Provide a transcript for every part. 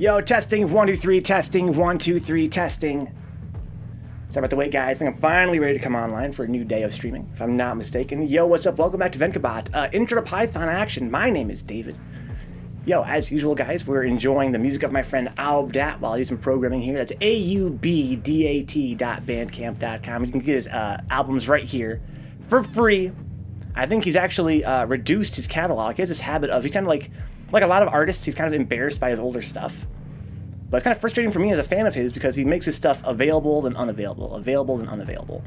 Yo, testing, 1, 2, 3, testing, 1, 2, 3, testing. Sorry about the wait, guys. I think I'm finally ready to come online for a new day of streaming, if I'm not mistaken. Yo, what's up? Welcome back to Vencabot. Intro to Python action. My name is David. Yo, as usual, guys, we're enjoying the music of my friend Aubdat while I do some programming here. That's aubdat.bandcamp.com. You can get his albums right here for free. I think he's actually reduced his catalog. He has this habit of, he's kind of like a lot of artists, he's kind of embarrassed by his older stuff. But it's kind of frustrating for me as a fan of his because he makes his stuff available then unavailable, available then unavailable.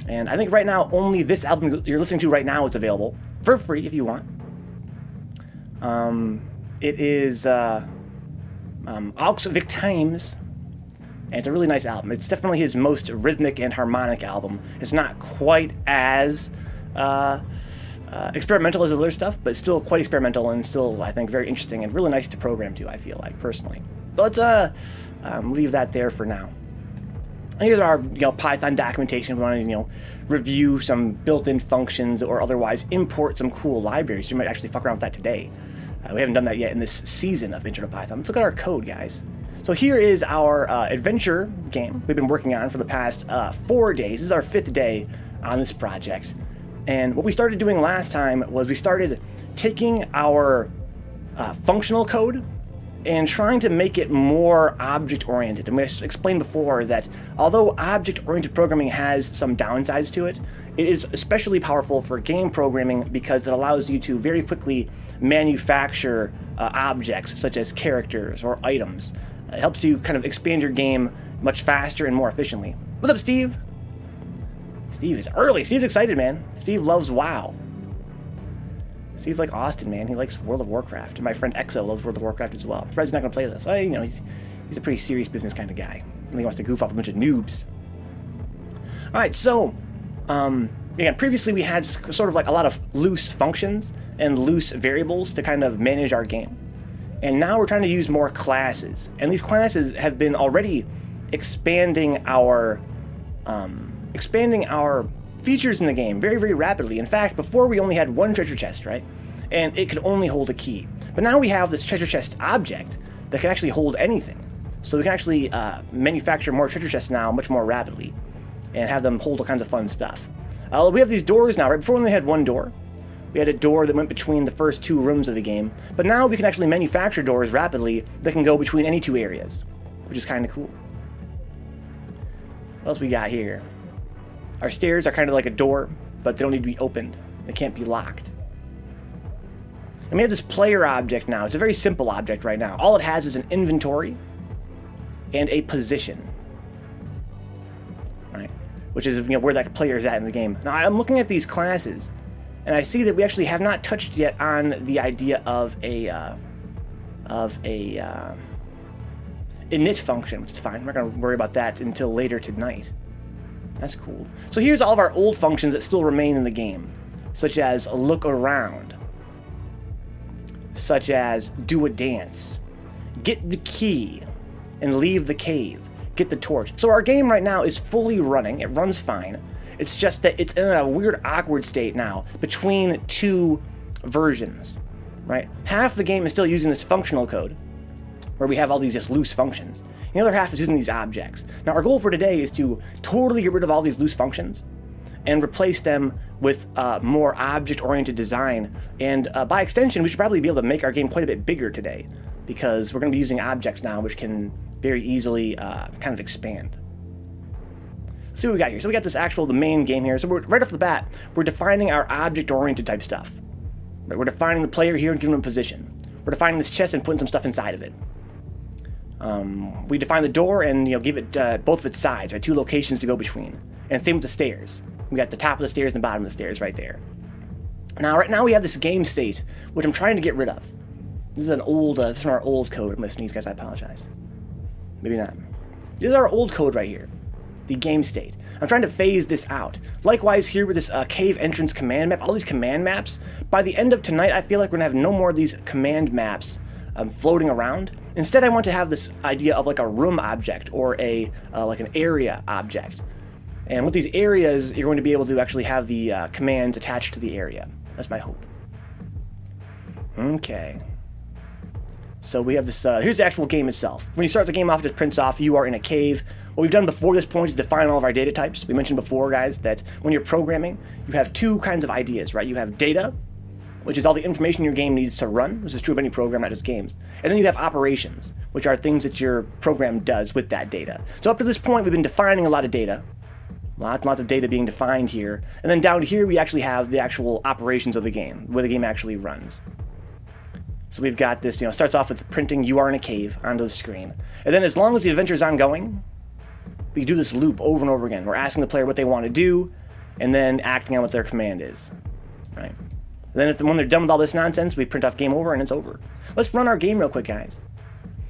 And I think right now only this album you're listening to right now is available for free if you want. It is Aux Victimes, and it's a really nice album. It's definitely his most rhythmic and harmonic album. It's not quite as experimental as his other stuff, but still quite experimental and still, I think, very interesting and really nice to program to, I feel like, personally. But let's leave that there for now. And here's our Python documentation. We want to review some built-in functions or otherwise import some cool libraries. You might actually fuck around with that today. We haven't done that yet in this season of Intro to Python. Let's look at our code, guys. So here is our adventure game we've been working on for the past 4 days. This is our 5th day on this project. And what we started doing last time was we started taking our functional code and trying to make it more object-oriented. And we explained before that although object-oriented programming has some downsides to it, it is especially powerful for game programming because it allows you to very quickly manufacture objects such as characters or items. It helps you kind of expand your game much faster and more efficiently. What's up, Steve? Steve is early. Steve's excited, man. Steve loves WoW. Steve's like Austin, man. He likes World of Warcraft. And my friend Exo loves World of Warcraft as well. I'm surprised he's not going to play with us. Well, he's a pretty serious business kind of guy. I think he wants to goof off a bunch of noobs. All right, so again, previously we had sort of like a lot of loose functions and loose variables to kind of manage our game. And now we're trying to use more classes. And these classes have been already expanding our features in the game very, very rapidly. In fact, before we only had one treasure chest, right? And it could only hold a key. But now we have this treasure chest object that can actually hold anything. So we can actually manufacture more treasure chests now much more rapidly and have them hold all kinds of fun stuff. We have these doors now, right? Before we only had one door. We had a door that went between the first 2 rooms of the game. But now we can actually manufacture doors rapidly that can go between any 2 areas, which is kind of cool. What else we got here? Our stairs are kind of like a door, but they don't need to be opened. They can't be locked. And we have this player object now. It's a very simple object right now. All it has is an inventory and a position, right? Which is where that player is at in the game. Now I'm looking at these classes, and I see that we actually have not touched yet on the idea of a init function, which is fine. We're not going to worry about that until later tonight. That's cool. So here's all of our old functions that still remain in the game, such as look around, such as do a dance, get the key, and leave the cave, get the torch. So our game right now is fully running. It runs fine. It's just that it's in a weird, awkward state now between 2 versions, right? Half the game is still using this functional code, where we have all these just loose functions. The other half is using these objects. Now our goal for today is to totally get rid of all these loose functions and replace them with more object-oriented design. And by extension, we should probably be able to make our game quite a bit bigger today because we're going to be using objects now, which can very easily kind of expand. Let's see what we got here. So we got the main game here. So right off the bat, we're defining our object-oriented type stuff. Right? We're defining the player here and giving them a position. We're defining this chest and putting some stuff inside of it. We define the door and give it both of its sides, right? 2 locations to go between. And same with the stairs. We got the top of the stairs and the bottom of the stairs right there. Now, right now we have this game state, which I'm trying to get rid of. This is an old, this is from our old code. I'm gonna sneeze, guys. I apologize. Maybe not. This is our old code right here, the game state. I'm trying to phase this out. Likewise here with this cave entrance command map, all these command maps. By the end of tonight, I feel like we're gonna have no more of these command maps floating around. Instead, I want to have this idea of like a room object or a like an area object. And with these areas, you're going to be able to actually have the commands attached to the area. That's my hope. Okay. So we have this, here's the actual game itself. When you start the game off, it just prints off, you are in a cave. What we've done before this point is define all of our data types. We mentioned before, guys, that when you're programming, you have two kinds of ideas, right? You have data, which is all the information your game needs to run. This is true of any program, not just games. And then you have operations, which are things that your program does with that data. So up to this point, we've been defining a lot of data. Lots of data being defined here. And then down here, we actually have the actual operations of the game, where the game actually runs. So we've got this, starts off with printing "you are in a cave" onto the screen. And then as long as the adventure is ongoing, we do this loop over and over again. We're asking the player what they want to do, and then acting on what their command is, right? And then when they're done with all this nonsense, we print off "game over," and it's over. Let's run our game real quick, guys.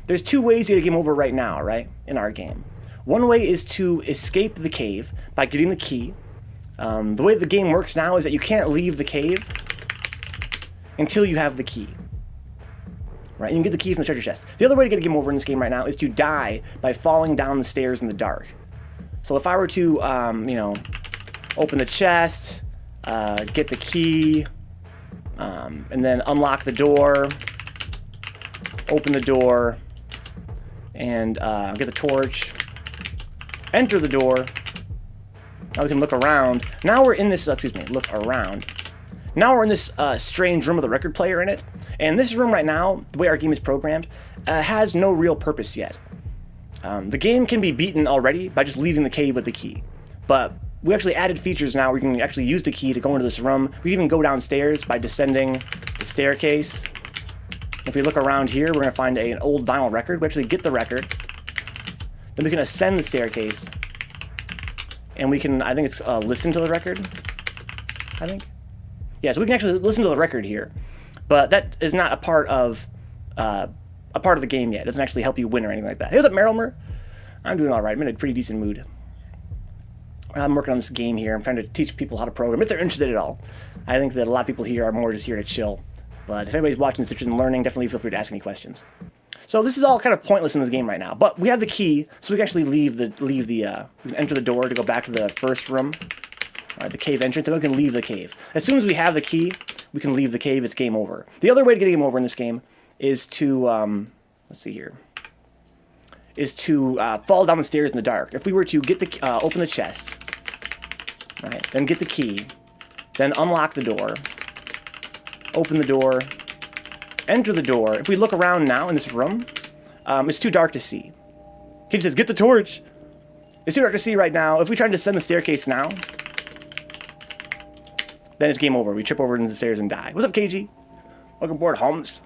There's two ways to get a game over right now, right, in our game. One way is to escape the cave by getting the key. The way the game works now is that you can't leave the cave until you have the key. Right? You can get the key from the treasure chest. The other way to get a game over in this game right now is to die by falling down the stairs in the dark. So if I were to, open the chest, get the key, and then unlock the door, open the door, and get the torch, enter the door. Now we can look around. Now we're in this, look around. Now we're in this strange room with a record player in it. And this room right now, the way our game is programmed, has no real purpose yet. The game can be beaten already by just leaving the cave with the key. But we actually added features now where you can actually use the key to go into this room. We can even go downstairs by descending the staircase. If we look around here, we're going to find an old vinyl record. We actually get the record. Then we can ascend the staircase. And we can, I think it's listen to the record, I think. Yeah, so we can actually listen to the record here. But that is not a part of the game yet. It doesn't actually help you win or anything like that. Hey, what's up, Merylmer? I'm doing all right. I'm in a pretty decent mood. I'm working on this game here. I'm trying to teach people how to program, if they're interested at all. I think that a lot of people here are more just here to chill. But if anybody's watching this interested in learning, definitely feel free to ask any questions. So this is all kind of pointless in this game right now. But we have the key, so we can actually we can enter the door to go back to the first room. The cave entrance, and we can leave the cave. As soon as we have the key, we can leave the cave. It's game over. The other way to get game over in this game is to, let's see here, is to fall down the stairs in the dark. If we were to get the open the chest, right, then get the key, then unlock the door, open the door, enter the door. If we look around now in this room, it's too dark to see. Kid says, "Get the torch." It's too dark to see right now. If we try to descend the staircase now, then it's game over. We trip over into the stairs and die. What's up, KG? Welcome aboard, Holmes.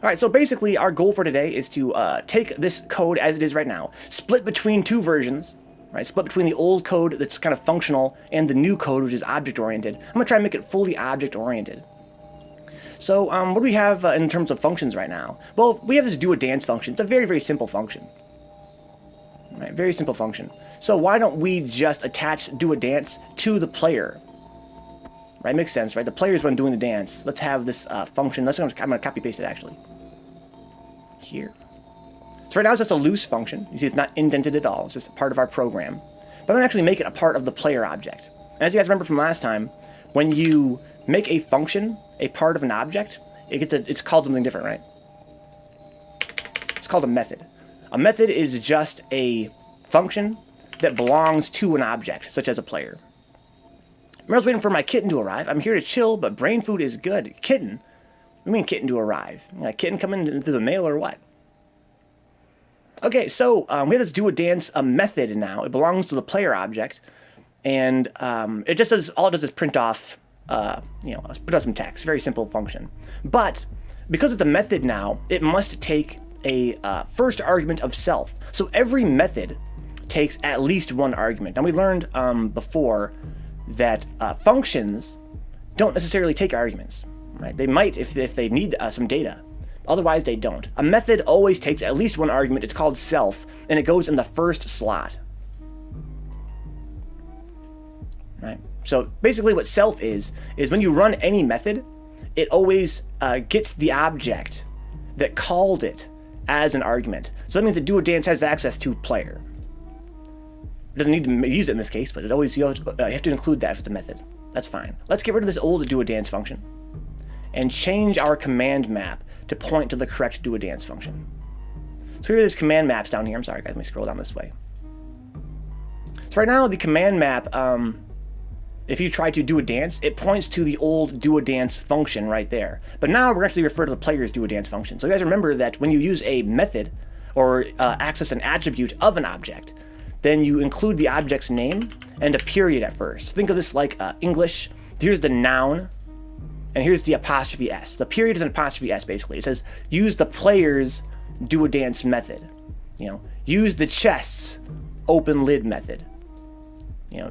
All right, so basically our goal for today is to take this code as it is right now, split between two versions, right? Split between the old code that's kind of functional and the new code, which is object-oriented. I'm going to try and make it fully object-oriented. So what do we have in terms of functions right now? Well, we have this do a dance function. It's a very, very simple function. Right? Very simple function. So why don't we just attach do a dance to the player? Right, makes sense, right? The player's one doing the dance. Let's have this function. I'm going to copy paste it actually. Here. So right now it's just a loose function. You see it's not indented at all. It's just a part of our program. But I'm going to actually make it a part of the player object. And as you guys remember from last time, when you make a function a part of an object, it's called something different, right? It's called a method. A method is just a function that belongs to an object, such as a player. Meryl's waiting for my kitten to arrive. I'm here to chill, but brain food is good. Kitten? What do you mean kitten to arrive? Kitten coming through the mail or what? Okay, so we have this do a dance method now. It belongs to the player object, and it just does all it does is print off, print off some text. Very simple function. But because it's a method now, it must take a first argument of self. So every method takes at least one argument. Now we learned before that functions don't necessarily take arguments, right? They might if they need some data. Otherwise, they don't. A method always takes at least one argument. It's called self, and it goes in the first slot. Right? So basically what self is when you run any method, it always gets the object that called it as an argument. So that means that do a dance has access to player. It doesn't need to use it in this case, but it always you have to include that if it's a method. That's fine. Let's get rid of this old do a dance function and change our command map to point to the correct do a dance function. So here are these command maps down here. I'm sorry guys, let me scroll down this way. So right now the command map, if you try to do a dance, it points to the old do a dance function right there. But now we're actually refer to the player's do a dance function. So you guys remember that when you use a method or access an attribute of an object, then you include the object's name and a period at first. Think of this like English. Here's the noun, and here's the apostrophe S. The period is an apostrophe S basically. It says use the player's do a dance method. Use the chest's open lid method.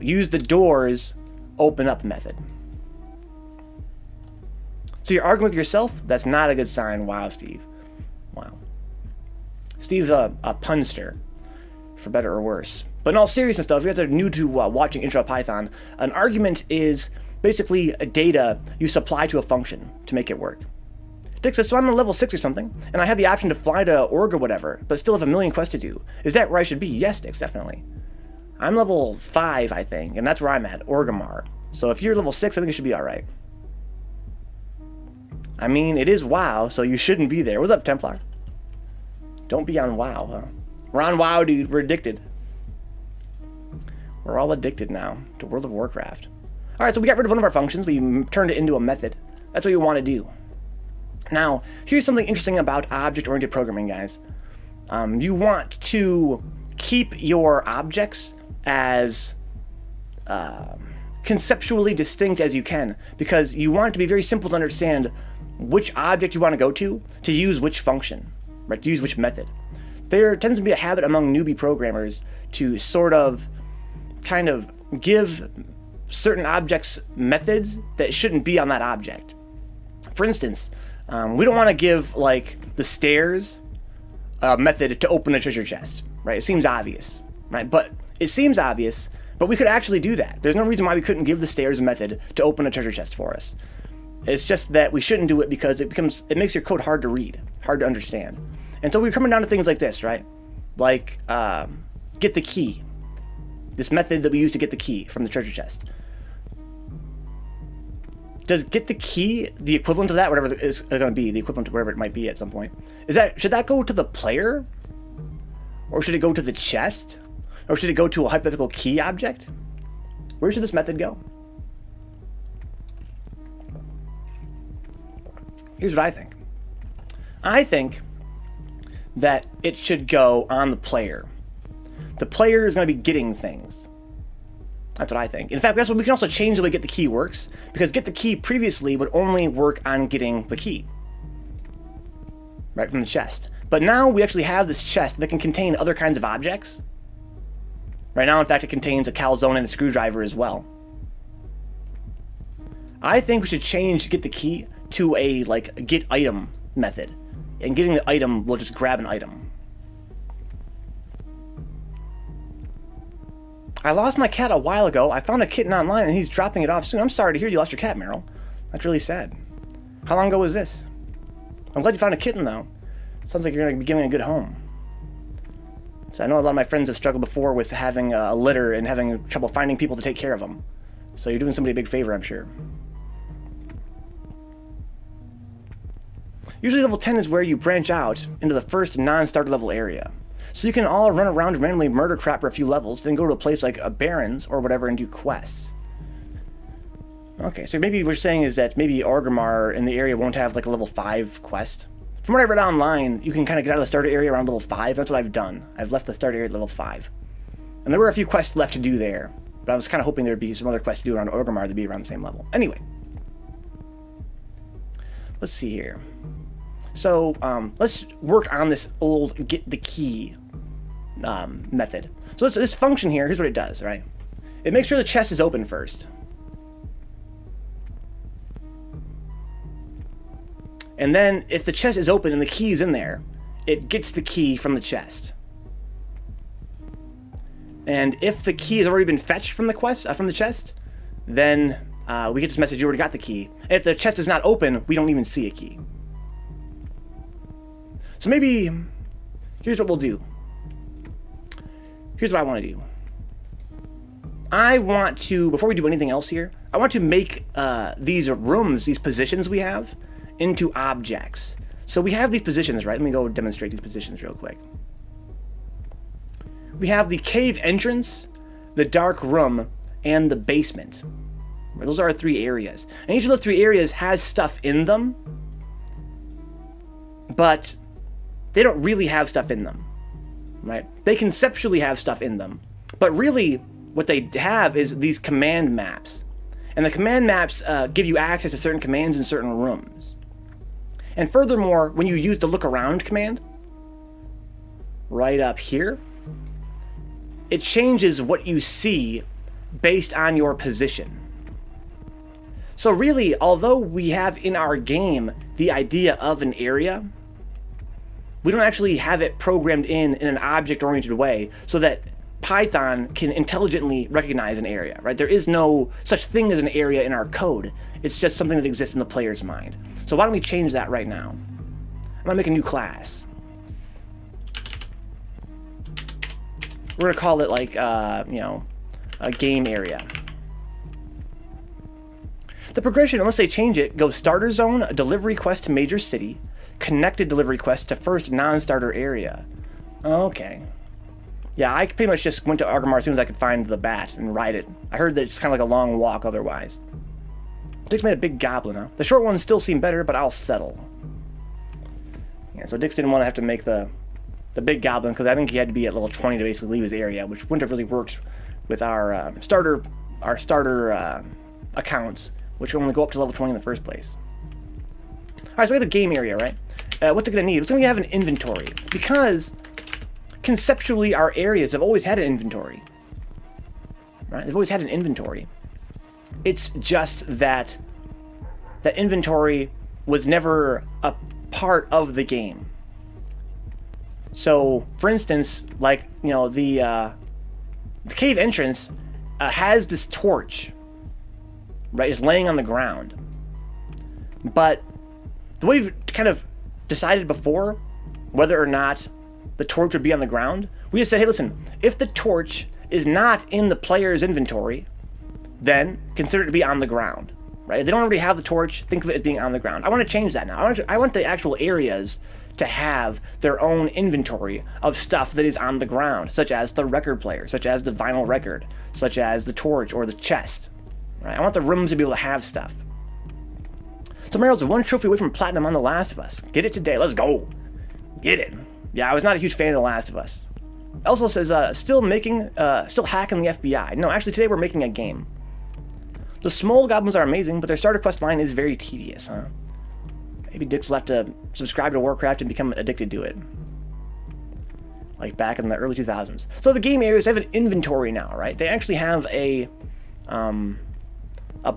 Use the door's open up method. So you're arguing with yourself? That's not a good sign. Wow, Steve. Wow. Steve's a punster, for better or worse. But in all seriousness, though, if you guys are new to watching Intro to Python, an argument is basically a data you supply to a function to make it work. Dick says, so I'm on level 6 or something, and I have the option to fly to Org or whatever, but still have a million quests to do. Is that where I should be? Yes, Dix, definitely. I'm level 5, I think, and that's where I'm at, Orgrimmar. So if you're level 6, I think it should be alright. I mean, it is WoW, so you shouldn't be there. What's up, Templar? Don't be on WoW, huh? We're on WoW, dude. We're addicted. We're all addicted now to World of Warcraft. Alright, so we got rid of one of our functions. We turned it into a method. That's what we want to do. Now, here's something interesting about object-oriented programming, guys. You want to keep your objects as conceptually distinct as you can, because you want it to be very simple to understand which object you want to go to use which function, right? To use which method. There tends to be a habit among newbie programmers to sort of kind of give certain objects methods that shouldn't be on that object. For instance, we don't want to give, like, the stairs a method to open a treasure chest, right? It seems obvious, right? But it seems obvious, but we could actually do that. There's no reason why we couldn't give the stairs a method to open a treasure chest for us. It's just that we shouldn't do it because it makes your code hard to read, hard to understand. And so we're coming down to things like this, right? Like, get the key. This method that we use to get the key from the treasure chest. Does get the key the equivalent of that, whatever it is going to be, the equivalent to whatever it might be at some point? Should that go to the player? Or should it go to the chest? Or should it go to a hypothetical key object? Where should this method go? Here's what I think. I think that it should go on the player. The player is going to be getting things. That's what I think. In fact, we can also change the way get the key works, because get the key previously would only work on getting the key, right, from the chest. But now we actually have this chest that can contain other kinds of objects. Right now, in fact, it contains a calzone and a screwdriver as well. I think we should change get the key to a, like, get item method. And getting the item will just grab an item. I lost my cat a while ago. I found a kitten online and he's dropping it off soon. I'm sorry to hear you lost your cat, Meryl. That's really sad. How long ago was this? I'm glad you found a kitten, though. Sounds like you're going to be giving a good home. So I know a lot of my friends have struggled before with having a litter and having trouble finding people to take care of them. So you're doing somebody a big favor, I'm sure. Usually level 10 is where you branch out into the first non-starter level area. So you can all run around and randomly murder crap for a few levels, then go to a place like a Barrens or whatever and do quests. Okay, so maybe what we're saying is that maybe Orgrimmar in the area won't have like a level 5 quest. From what I read online, you can kind of get out of the starter area around level 5. That's what I've done. I've left the starter area at level 5. And there were a few quests left to do there, but I was kind of hoping there'd be some other quests to do around Orgrimmar to be around the same level. Anyway. Let's see here. So, let's work on this old get the key method. So this function here, here's what it does, right? It makes sure the chest is open first. And then, if the chest is open and the key is in there, it gets the key from the chest. And if the key has already been fetched from the chest, then we get this message, you already got the key. And if the chest is not open, we don't even see a key. So maybe, here's what we'll do. Here's what I want to do. I want to, before we do anything else here, I want to make these rooms, these positions we have, into objects. So we have these positions, right? Let me go demonstrate these positions real quick. We have the cave entrance, the dark room, and the basement. Those are our 3 areas. And each of those 3 areas has stuff in them, but they don't really have stuff in them, right? They conceptually have stuff in them, but really what they have is these command maps. And the command maps give you access to certain commands in certain rooms. And furthermore, when you use the look around command, right up here, it changes what you see based on your position. So really, although we have in our game the idea of an area, we don't actually have it programmed in an object-oriented way so that Python can intelligently recognize an area, right? There is no such thing as an area in our code. It's just something that exists in the player's mind. So why don't we change that right now? I'm gonna make a new class. We're gonna call it like, a game area. The progression, unless they change it, goes starter zone, a delivery quest to major city, connected delivery quest to first non-starter area. Okay. Yeah, I pretty much just went to Argamar as soon as I could find the bat and ride it. I heard that it's kind of like a long walk otherwise. Dick's made a big goblin, huh? The short ones still seem better, but I'll settle. Yeah, so Dick's didn't want to have to make the big goblin because I think he had to be at level 20 to basically leave his area, which wouldn't have really worked with our starter accounts, which only go up to level 20 in the first place. Alright, so we have the game area, right? What's it going to need? It's going to have an inventory, because conceptually our areas have always had an inventory. Right? They've always had an inventory. It's just that the inventory was never a part of the game. So, for instance, like, the cave entrance has this torch, right? It's laying on the ground. But the way we've kind of decided before whether or not the torch would be on the ground, we just said, hey, listen, if the torch is not in the player's inventory, then consider it to be on the ground, right? If they don't already have the torch, think of it as being on the ground. I want to change that now. I want the actual areas to have their own inventory of stuff that is on the ground, such as the record player, such as the vinyl record, such as the torch or the chest, right? I want the rooms to be able to have stuff. So Meryl's 1 trophy away from platinum on The Last of Us. Get it today. Let's go. Get it. Yeah, I was not a huge fan of The Last of Us. Also says, still hacking the FBI. No, actually today we're making a game. The small goblins are amazing, but their starter quest line is very tedious, huh? Maybe Dick's left to subscribe to Warcraft and become addicted to it. Like back in the early 2000s. So the game areas have an inventory now, right? They actually have a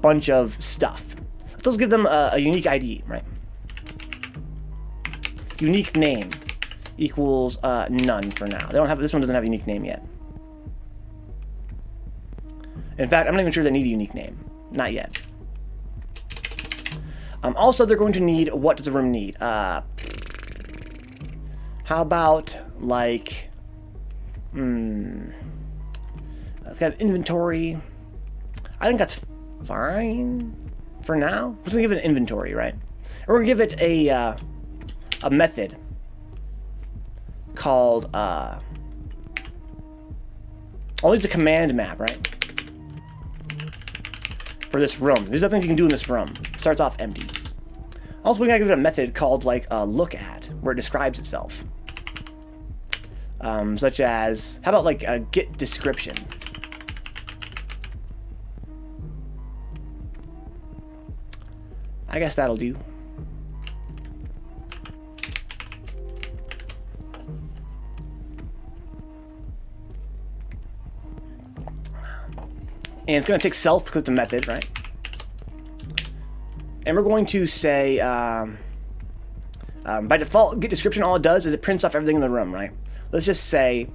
bunch of stuff. Let's give them a unique ID, right? Unique name equals none for now. They don't have, this one doesn't have a unique name yet. In fact, I'm not even sure they need a unique name. Not yet. Also, they're going to need, what does the room need? How about, like, it's got inventory. I think that's fine for now. We're just gonna give it an inventory, right? And we're gonna give it a method called, it's a command map, right? For this room. These are things you can do in this room. It starts off empty. Also, we gotta give it a method called, like, look at, where it describes itself. Such as, how about, like, a get description? I guess that'll do. And it's going to take self because it's a method, right? And we're going to say, by default, get description, all it does is it prints off everything in the room, right? Let's just say,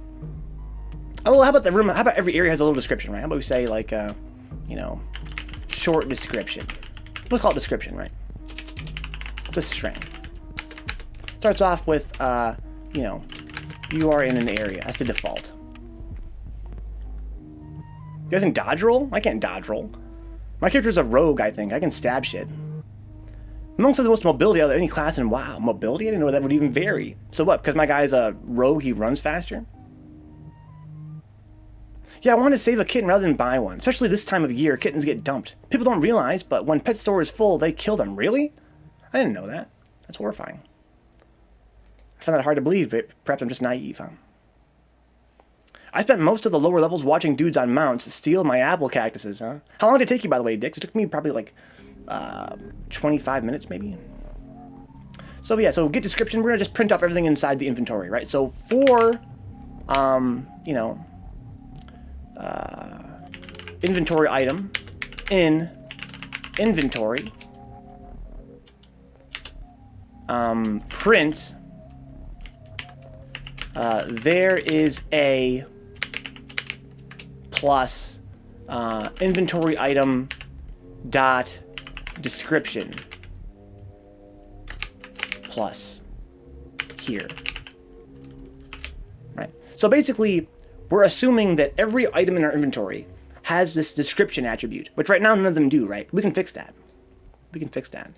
oh, well, how about the room, how about every area has a little description, right? How about we say, like, short description. Let's call it description, right? It's a string. Starts off with, you are in an area. That's the default. You guys can dodge roll? I can't dodge roll. My character's a rogue, I think. I can stab shit. Amongst the most mobility out of any class in WoW. Mobility? I didn't know that would even vary. So what, because my guy's a rogue, he runs faster? Yeah, I want to save a kitten rather than buy one. Especially this time of year, kittens get dumped. People don't realize, but when pet store is full, they kill them. Really? I didn't know that. That's horrifying. I find that hard to believe, but perhaps I'm just naive, huh? I spent most of the lower levels watching dudes on mounts steal my apple cactuses, huh? How long did it take you, by the way, Dix? It took me probably like 25 minutes, maybe. So yeah, so get description. We're gonna just print off everything inside the inventory, right? So for, you know, inventory item in inventory, print, there is a plus inventory item dot description plus here, right? So basically, we're assuming that every item in our inventory has this description attribute, which right now none of them do, right? We can fix that. We can fix that.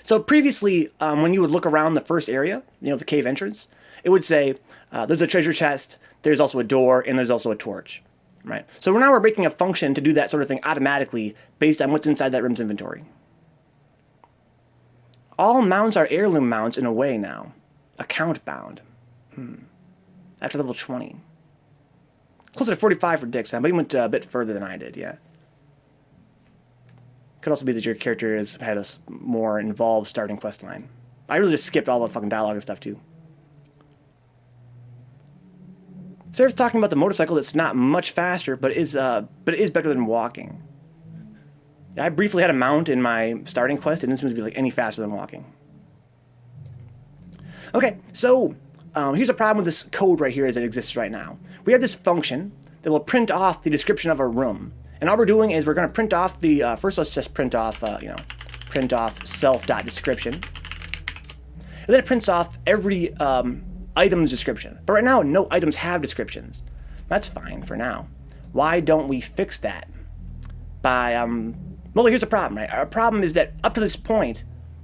So previously, when you would look around the first area, you know, the cave entrance, it would say, there's a treasure chest, there's also a door, and there's also a torch, right? So now we're making a function to do that sort of thing automatically based on what's inside that room's inventory. All mounts are heirloom mounts in a way now. Account bound. After level 20. Closer to 45 for Dix, but he went a bit further than I did, yeah. Could also be that your character has had a more involved starting quest line. I really just skipped all the fucking dialogue and stuff, too. Sarah's talking about the motorcycle that's not much faster, but it is better than walking. I briefly had a mount in my starting quest. It didn't seem to be like any faster than walking. Okay, so here's a problem with this code right here as it exists right now. We have this function that will print off the description of a room. And all we're doing is we're going to print off the, first let's just print off, print off self.description. And then it prints off every item's description. But right now, no items have descriptions. That's fine for now. Why don't we fix that? By, well, here's the problem, right? Our problem is that up to this point,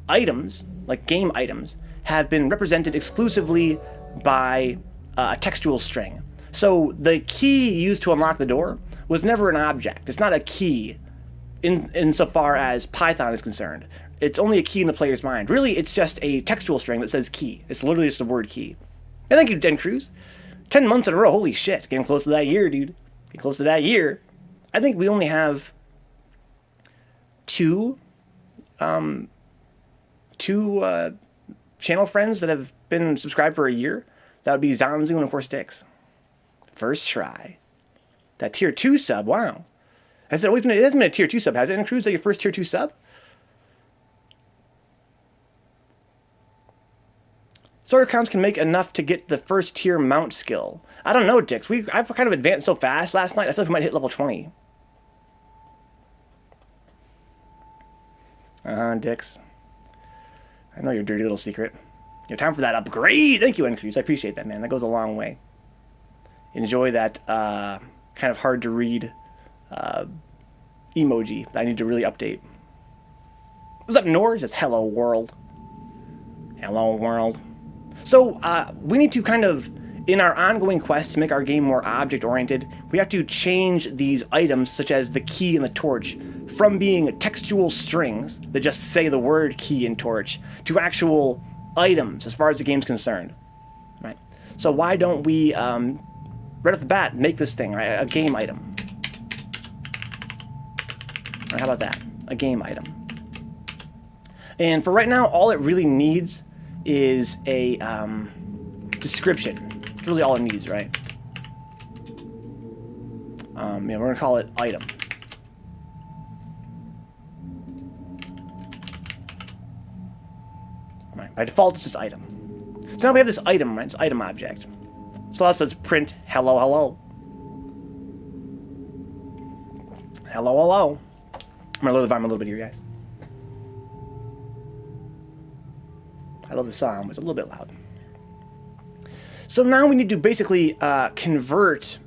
items, like game items, have been represented exclusively by a textual string. So the key used to unlock the door was never an object. It's not a key insofar as Python is concerned. It's only a key in the player's mind. Really, it's just a textual string that says key. It's literally just the word key. And thank you, Den Cruz. 10 months in a row, holy shit. Getting close to that year, dude. Getting close to that year. I think we only have two channel friends that have been subscribed for a year. That would be Zanzu and, of course, Dix. First try. That tier 2 sub, wow. Has it always been, it hasn't been a tier 2 sub, has it? And Cruz, that your first tier 2 sub? Sword accounts can make enough to get the first tier mount skill. I don't know, Dix. I've kind of advanced so fast last night, I feel like we might hit level 20. Dix. I know your dirty little secret. Your time for that upgrade! Thank you, N-Cruz. I appreciate that, man. That goes a long way. Enjoy that kind of hard to read emoji that I need to really update. What's up, Nor? He says, hello, world. Hello, world. So, we need to kind of, in our ongoing quest to make our game more object-oriented, we have to change these items, such as the key and the torch, from being textual strings that just say the word key and torch, to actual items, as far as the game's concerned. Right? So why don't we, right off the bat, make this thing, right, a game item? Right, how about that? A game item. And for right now, all it really needs is a description. It's really all it needs, right? We're going to call it item. Right, by default, it's just item. So now we have this item, right? It's item object. So that says print hello, hello. Hello, hello. I'm going to lower the volume a little bit here, guys. I love the song, but it's a little bit loud. So now we need to basically convert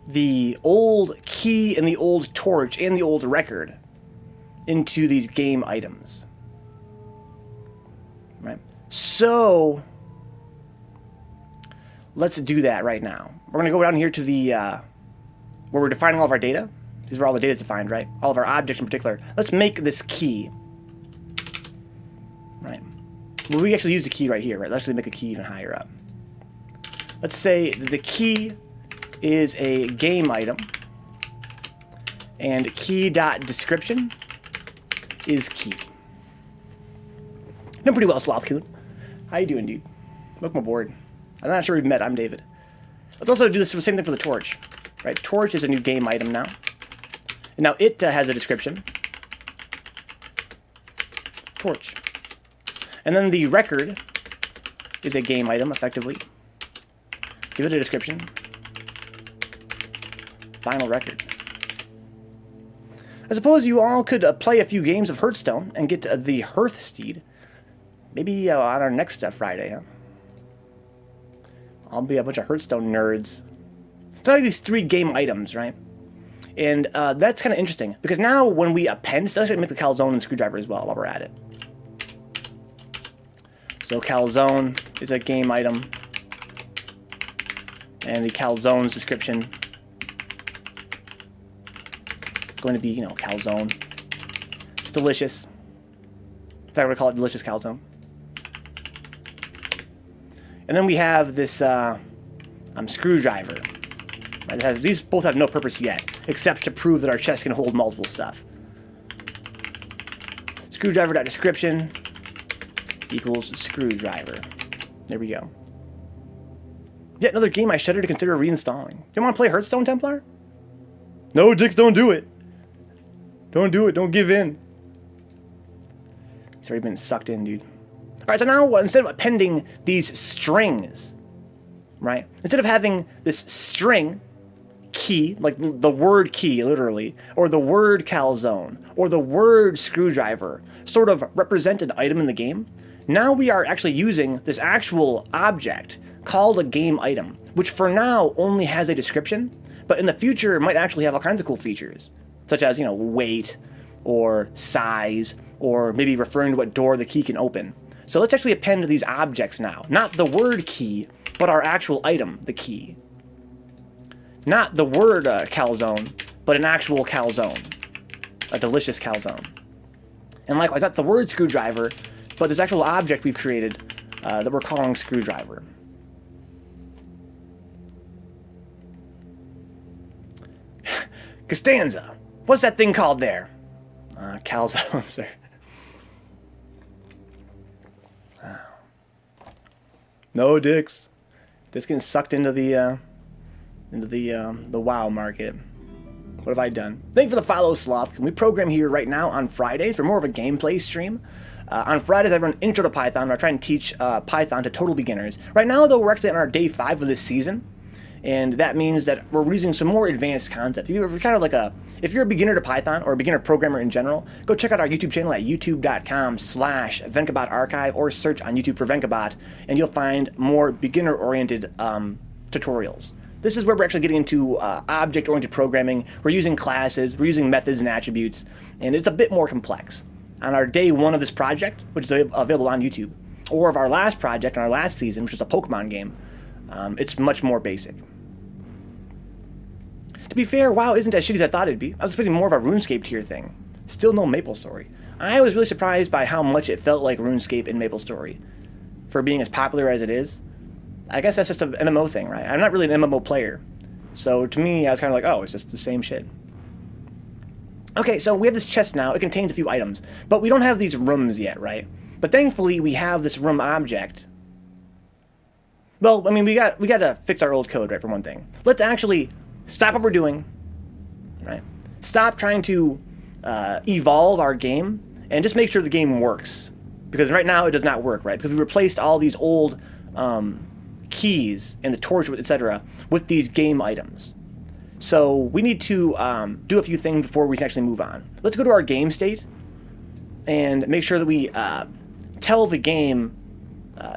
the old key and the old torch and the old record into these game items. So let's do that right now. We're going to go down here to the where we're defining all of our data. These are all the data defined, right? All of our objects in particular. Let's make this key. Right. Well, we actually use the key right here, right? Let's actually make a key even higher up. Let's say the key is a game item, and key.description is key. Doing pretty well, Slothcoon. How you doing, dude? Welcome aboard. I'm not sure we've met. I'm David. Let's also do this for the same thing for the torch. Right? Torch is a new game item now. And now it has a description. Torch. And then the record is a game item, effectively. Give it a description. Final record. I suppose you all could play a few games of Hearthstone and get the Hearthsteed. Maybe on our next Friday, huh? I'll be a bunch of Hearthstone nerds. So I have these 3 game items, right? And that's kind of interesting, because now when we append, let's actually make the calzone and screwdriver as well while we're at it. So calzone is a game item, and the calzone's description is going to be, you know, calzone. It's delicious. In fact, we're going to call it delicious calzone. And then we have this screwdriver. Right? These both have no purpose yet, except to prove that our chest can hold multiple stuff. Screwdriver.description equals screwdriver. There we go. Yet another game I shudder to consider reinstalling. You want to play Hearthstone, Templar? No, Dix, don't do it. Don't do it. Don't give in. It's already been sucked in, dude. Alright, so now instead of appending these strings, right? Instead of having this string key, like the word key, literally, or the word calzone, or the word screwdriver, sort of represent an item in the game, now we are actually using this actual object called a game item, which for now only has a description, but in the future might actually have all kinds of cool features, such as, you know, weight, or size, or maybe referring to what door the key can open. So let's actually append these objects now. Not the word key, but our actual item, the key. Not the word calzone, but an actual calzone. A delicious calzone. And likewise, not the word screwdriver, but this actual object we've created that we're calling screwdriver. Costanza, what's that thing called there? Calzone, sir. No, Dix. This getting sucked into the WoW market. What have I done? Thank you for the follow, Sloth. We program here right now on Fridays for more of a gameplay stream. On Fridays, I run Intro to Python, where I try and teach Python to total beginners. Right now, though, we're actually on our day 5 of this season, and that means that we're using some more advanced concepts. If you're kind of like if you're a beginner to Python or a beginner programmer in general, go check out our YouTube channel at youtube.com/Vencabot archive, or search on YouTube for Vencabot, and you'll find more beginner-oriented tutorials. This is where we're actually getting into object-oriented programming. We're using classes, we're using methods and attributes, and it's a bit more complex. On our day 1 of this project, which is available on YouTube, or of our last project on our last season, which was a Pokemon game, it's much more basic. To be fair, WoW isn't as shitty as I thought it'd be. I was expecting more of a RuneScape tier thing. Still no MapleStory. I was really surprised by how much it felt like RuneScape and MapleStory for being as popular as it is. I guess that's just an MMO thing, right? I'm not really an MMO player. So to me, I was kind of like, oh, it's just the same shit. Okay, so we have this chest now. It contains a few items, but we don't have these rooms yet, right? But thankfully, we have this room object. Well, I mean, we got to fix our old code, right, for one thing. Let's actually stop what we're doing, right? Stop trying to evolve our game and just make sure the game works. Because right now, it does not work, right? Because we replaced all these old keys and the torch, etc., with these game items. So we need to do a few things before we can actually move on. Let's go to our game state and make sure that we tell the game,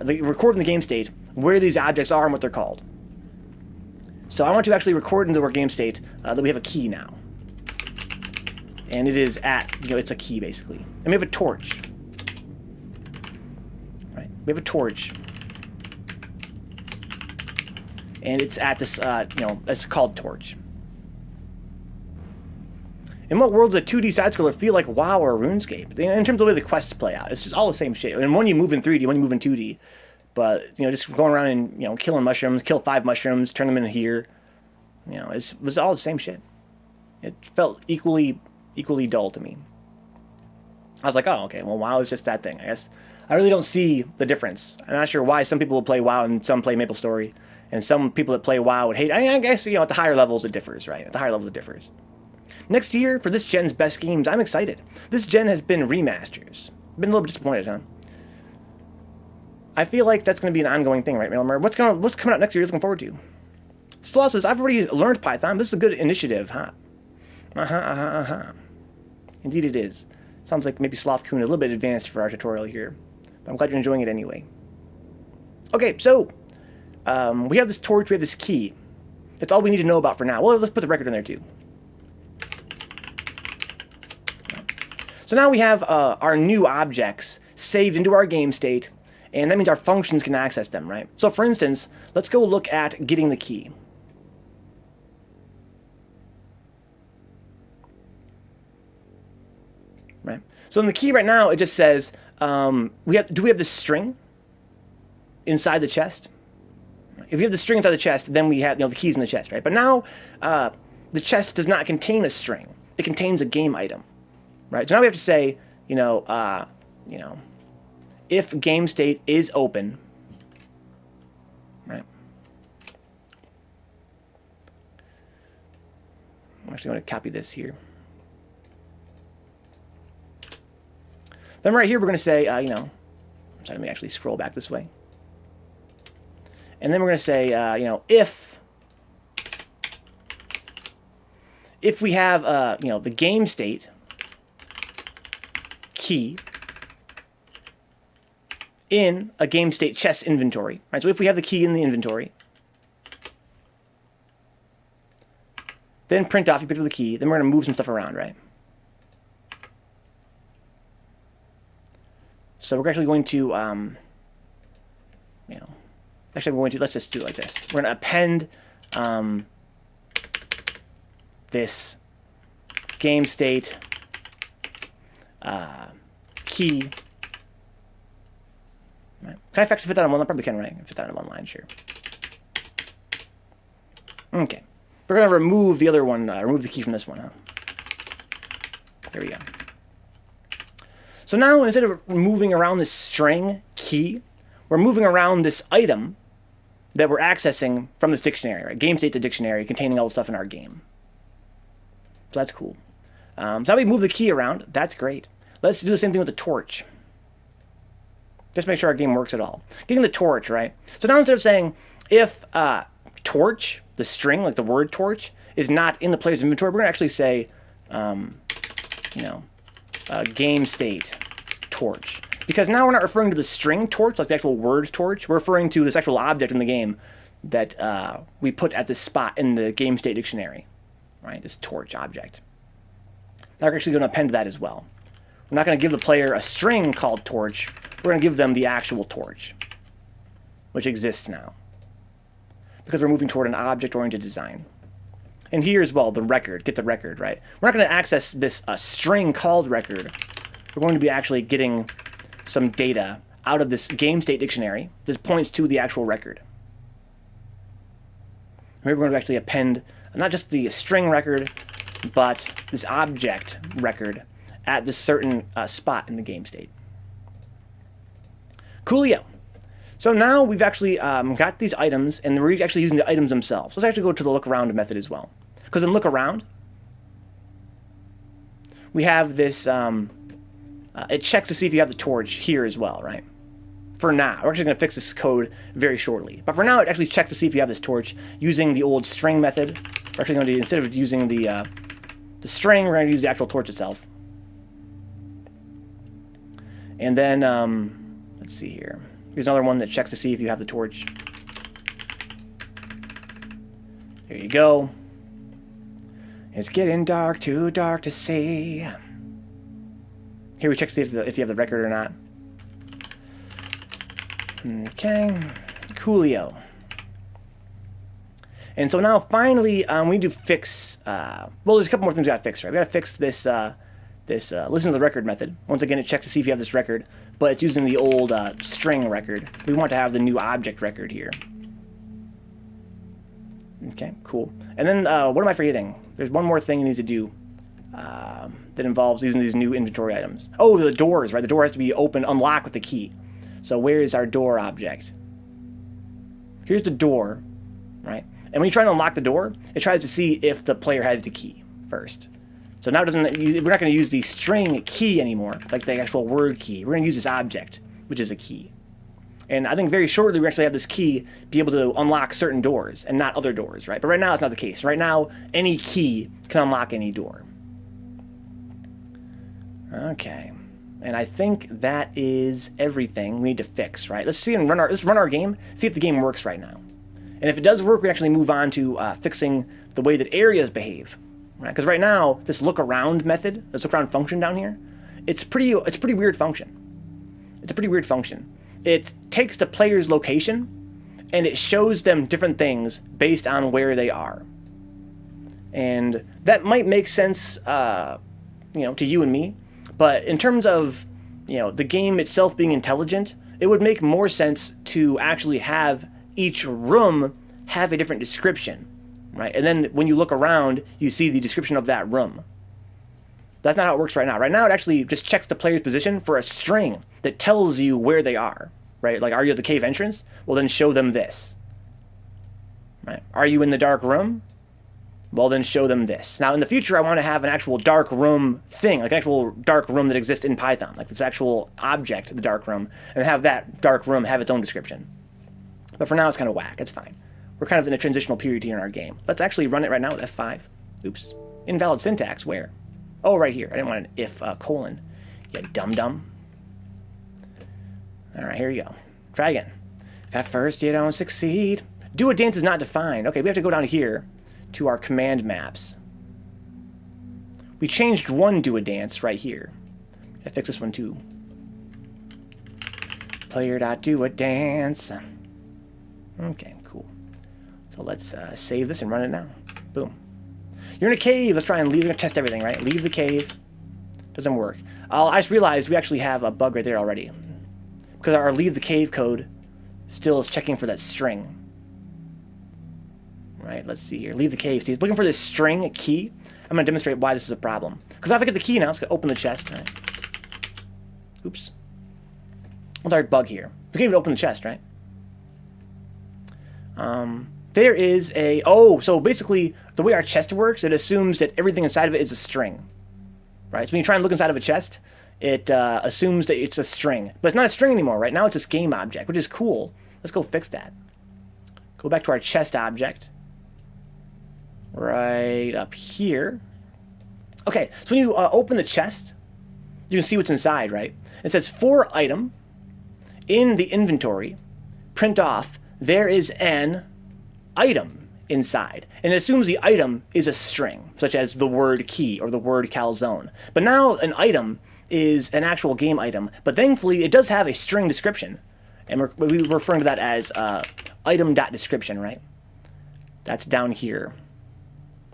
record in the game state where these objects are and what they're called. So I want to actually record into our game state that we have a key now. And it is it's a key basically. And we have a torch. Right. We have a torch. And it's at this, it's called torch. In what world does a 2D side-scroller feel like WoW or RuneScape? In terms of the way the quests play out, it's just all the same shit. And one you move in 3D, one you move in 2D. But, just going around and, killing mushrooms, kill 5 mushrooms, turn them into here. It was all the same shit. It felt equally dull to me. I was like, oh, okay, well, WoW is just that thing, I guess. I really don't see the difference. I'm not sure why some people will play WoW and some play MapleStory. And some people that play WoW would hate. I guess, at the higher levels it differs, right? At the higher levels it differs. Next year, for this gen's best games, I'm excited. This gen has been remasters. Been a little bit disappointed, huh? I feel like that's going to be an ongoing thing, right, Mailmer? What's coming out next year you're looking forward to? Slaw says, I've already learned Python. This is a good initiative, huh? Indeed it is. Sounds like maybe Sloth Coon is a little bit advanced for our tutorial here. But I'm glad you're enjoying it anyway. Okay, so we have this torch, we have this key. That's all we need to know about for now. Well, let's put the record in there too. So now we have our new objects saved into our game state, and that means our functions can access them, right? So for instance, let's go look at getting the key. Right. So in the key right now, it just says, do we have this string inside the chest? If you have the string inside the chest, then we have the keys in the chest, right? But now the chest does not contain a string; it contains a game item, right? So now we have to say, if game state is open, right? I'm actually going to copy this here. Then right here we're going to say, sorry, let me actually scroll back this way. And then we're going to say, if we have, the game state key in a game state chest inventory, right? So if we have the key in the inventory, then print off, you pick up the key, then we're going to move some stuff around, right? So we're actually going to, let's just do it like this. We're going to append this game state key. Right. Can I actually fit that on one line? Probably can, right? I can fit that on one line, sure. Okay. We're going to remove the other one, remove the key from this one, huh? There we go. So now, instead of moving around this string key, we're moving around this item that we're accessing from this dictionary, right? Game state to dictionary containing all the stuff in our game. So that's cool. So how we move the key around, that's great. Let's do the same thing with the torch. Just make sure our game works at all. Getting the torch, right? So now instead of saying if torch, the string, like the word torch, is not in the player's inventory, we're going to actually say, game state torch. Because now we're not referring to the string torch, like the actual word torch. We're referring to this actual object in the game that we put at this spot in the game state dictionary, right? This torch object. Now we're actually going to append that as well. We're not going to give the player a string called torch. We're going to give them the actual torch, which exists now. Because we're moving toward an object-oriented design. And here as well, the record, get the record, right? We're not going to access this string called record. We're going to be actually getting some data out of this game state dictionary that points to the actual record. Maybe we're going to actually append not just the string record, but this object record at this certain spot in the game state. Coolio. So now we've actually got these items, and we're actually using the items themselves. Let's actually go to the look around method as well. Because in look around, we have this, it checks to see if you have the torch here as well, right? For now. We're actually going to fix this code very shortly. But for now, it actually checks to see if you have this torch using the old string method. We're actually going to, instead of using the string, we're going to use the actual torch itself. And then, let's see here. Here's another one that checks to see if you have the torch. There you go. It's getting dark, too dark to see. Here we check to see if you have the record or not. Okay, coolio. And so now finally we need to fix, well, there's a couple more things we gotta fix, right? We gotta fix this, listen to the record method. Once again, it checks to see if you have this record, but it's using the old string record. We want to have the new object record here. Okay, cool. And then what am I forgetting? There's one more thing you need to do that involves using these new inventory items. Oh, the doors, right? The door has to be opened, unlocked with the key. So where is our door object? Here's the door, right? And when you try to unlock the door, it tries to see if the player has the key first. So now we're not going to use the string key anymore, like the actual word key. We're going to use this object, which is a key. And I think very shortly we actually have this key be able to unlock certain doors and not other doors, right? But right now it's not the case. Right now, any key can unlock any door. Okay. And I think that is everything we need to fix, right? Let's see and let's run our game, see if the game works right now. And if it does work, we actually move on to fixing the way that areas behave, right? Because right now, this look around method, this look around function down here, it's a pretty weird function. It's a pretty weird function. It takes the player's location and it shows them different things based on where they are. And that might make sense, to you and me. But in terms of, the game itself being intelligent, it would make more sense to actually have each room have a different description, right? And then when you look around, you see the description of that room. That's not how it works right now. Right now, it actually just checks the player's position for a string that tells you where they are, right? Like, are you at the cave entrance? Well, then show them this, right? Are you in the dark room? Well, then show them this. Now, in the future, I want to have an actual dark room thing, like an actual dark room that exists in Python, like this actual object, the dark room, and have that dark room have its own description. But for now, it's kind of whack. It's fine. We're kind of in a transitional period here in our game. Let's actually run it right now with F5. Oops. Invalid syntax. Where? Oh, right here. I didn't want an if colon. You dum-dum. All right, here you go. Try again. If at first you don't succeed. Do a dance is not defined. Okay, we have to go down here to our command maps. We changed one do a dance right here. I fix this one too. Player.do a dance. Okay, cool. So let's save this and run it now. Boom. You're in a cave. Let's try and leave. We're gonna test everything, right? Leave the cave. Doesn't work. I just realized we actually have a bug right there already. Because our leave the cave code still is checking for that string. Right, let's see here. Leave the cave. See, it's looking for this string, a key. I'm going to demonstrate why this is a problem. Because if I get the key now, it's going to open the chest. Right? Oops. What's our bug here? We can't even open the chest, right? There is a... Oh, so basically, the way our chest works, it assumes that everything inside of it is a string. Right? So when you try and look inside of a chest, it assumes that it's a string. But it's not a string anymore, right? Now it's this game object, which is cool. Let's go fix that. Go back to our chest object. Right up here. Okay, so when you open the chest, you can see what's inside, right? It says for item in the inventory, print off, there is an item inside. And it assumes the item is a string, such as the word key or the word calzone. But now an item is an actual game item, but thankfully it does have a string description. And we're referring to that as item.description, right? That's down here.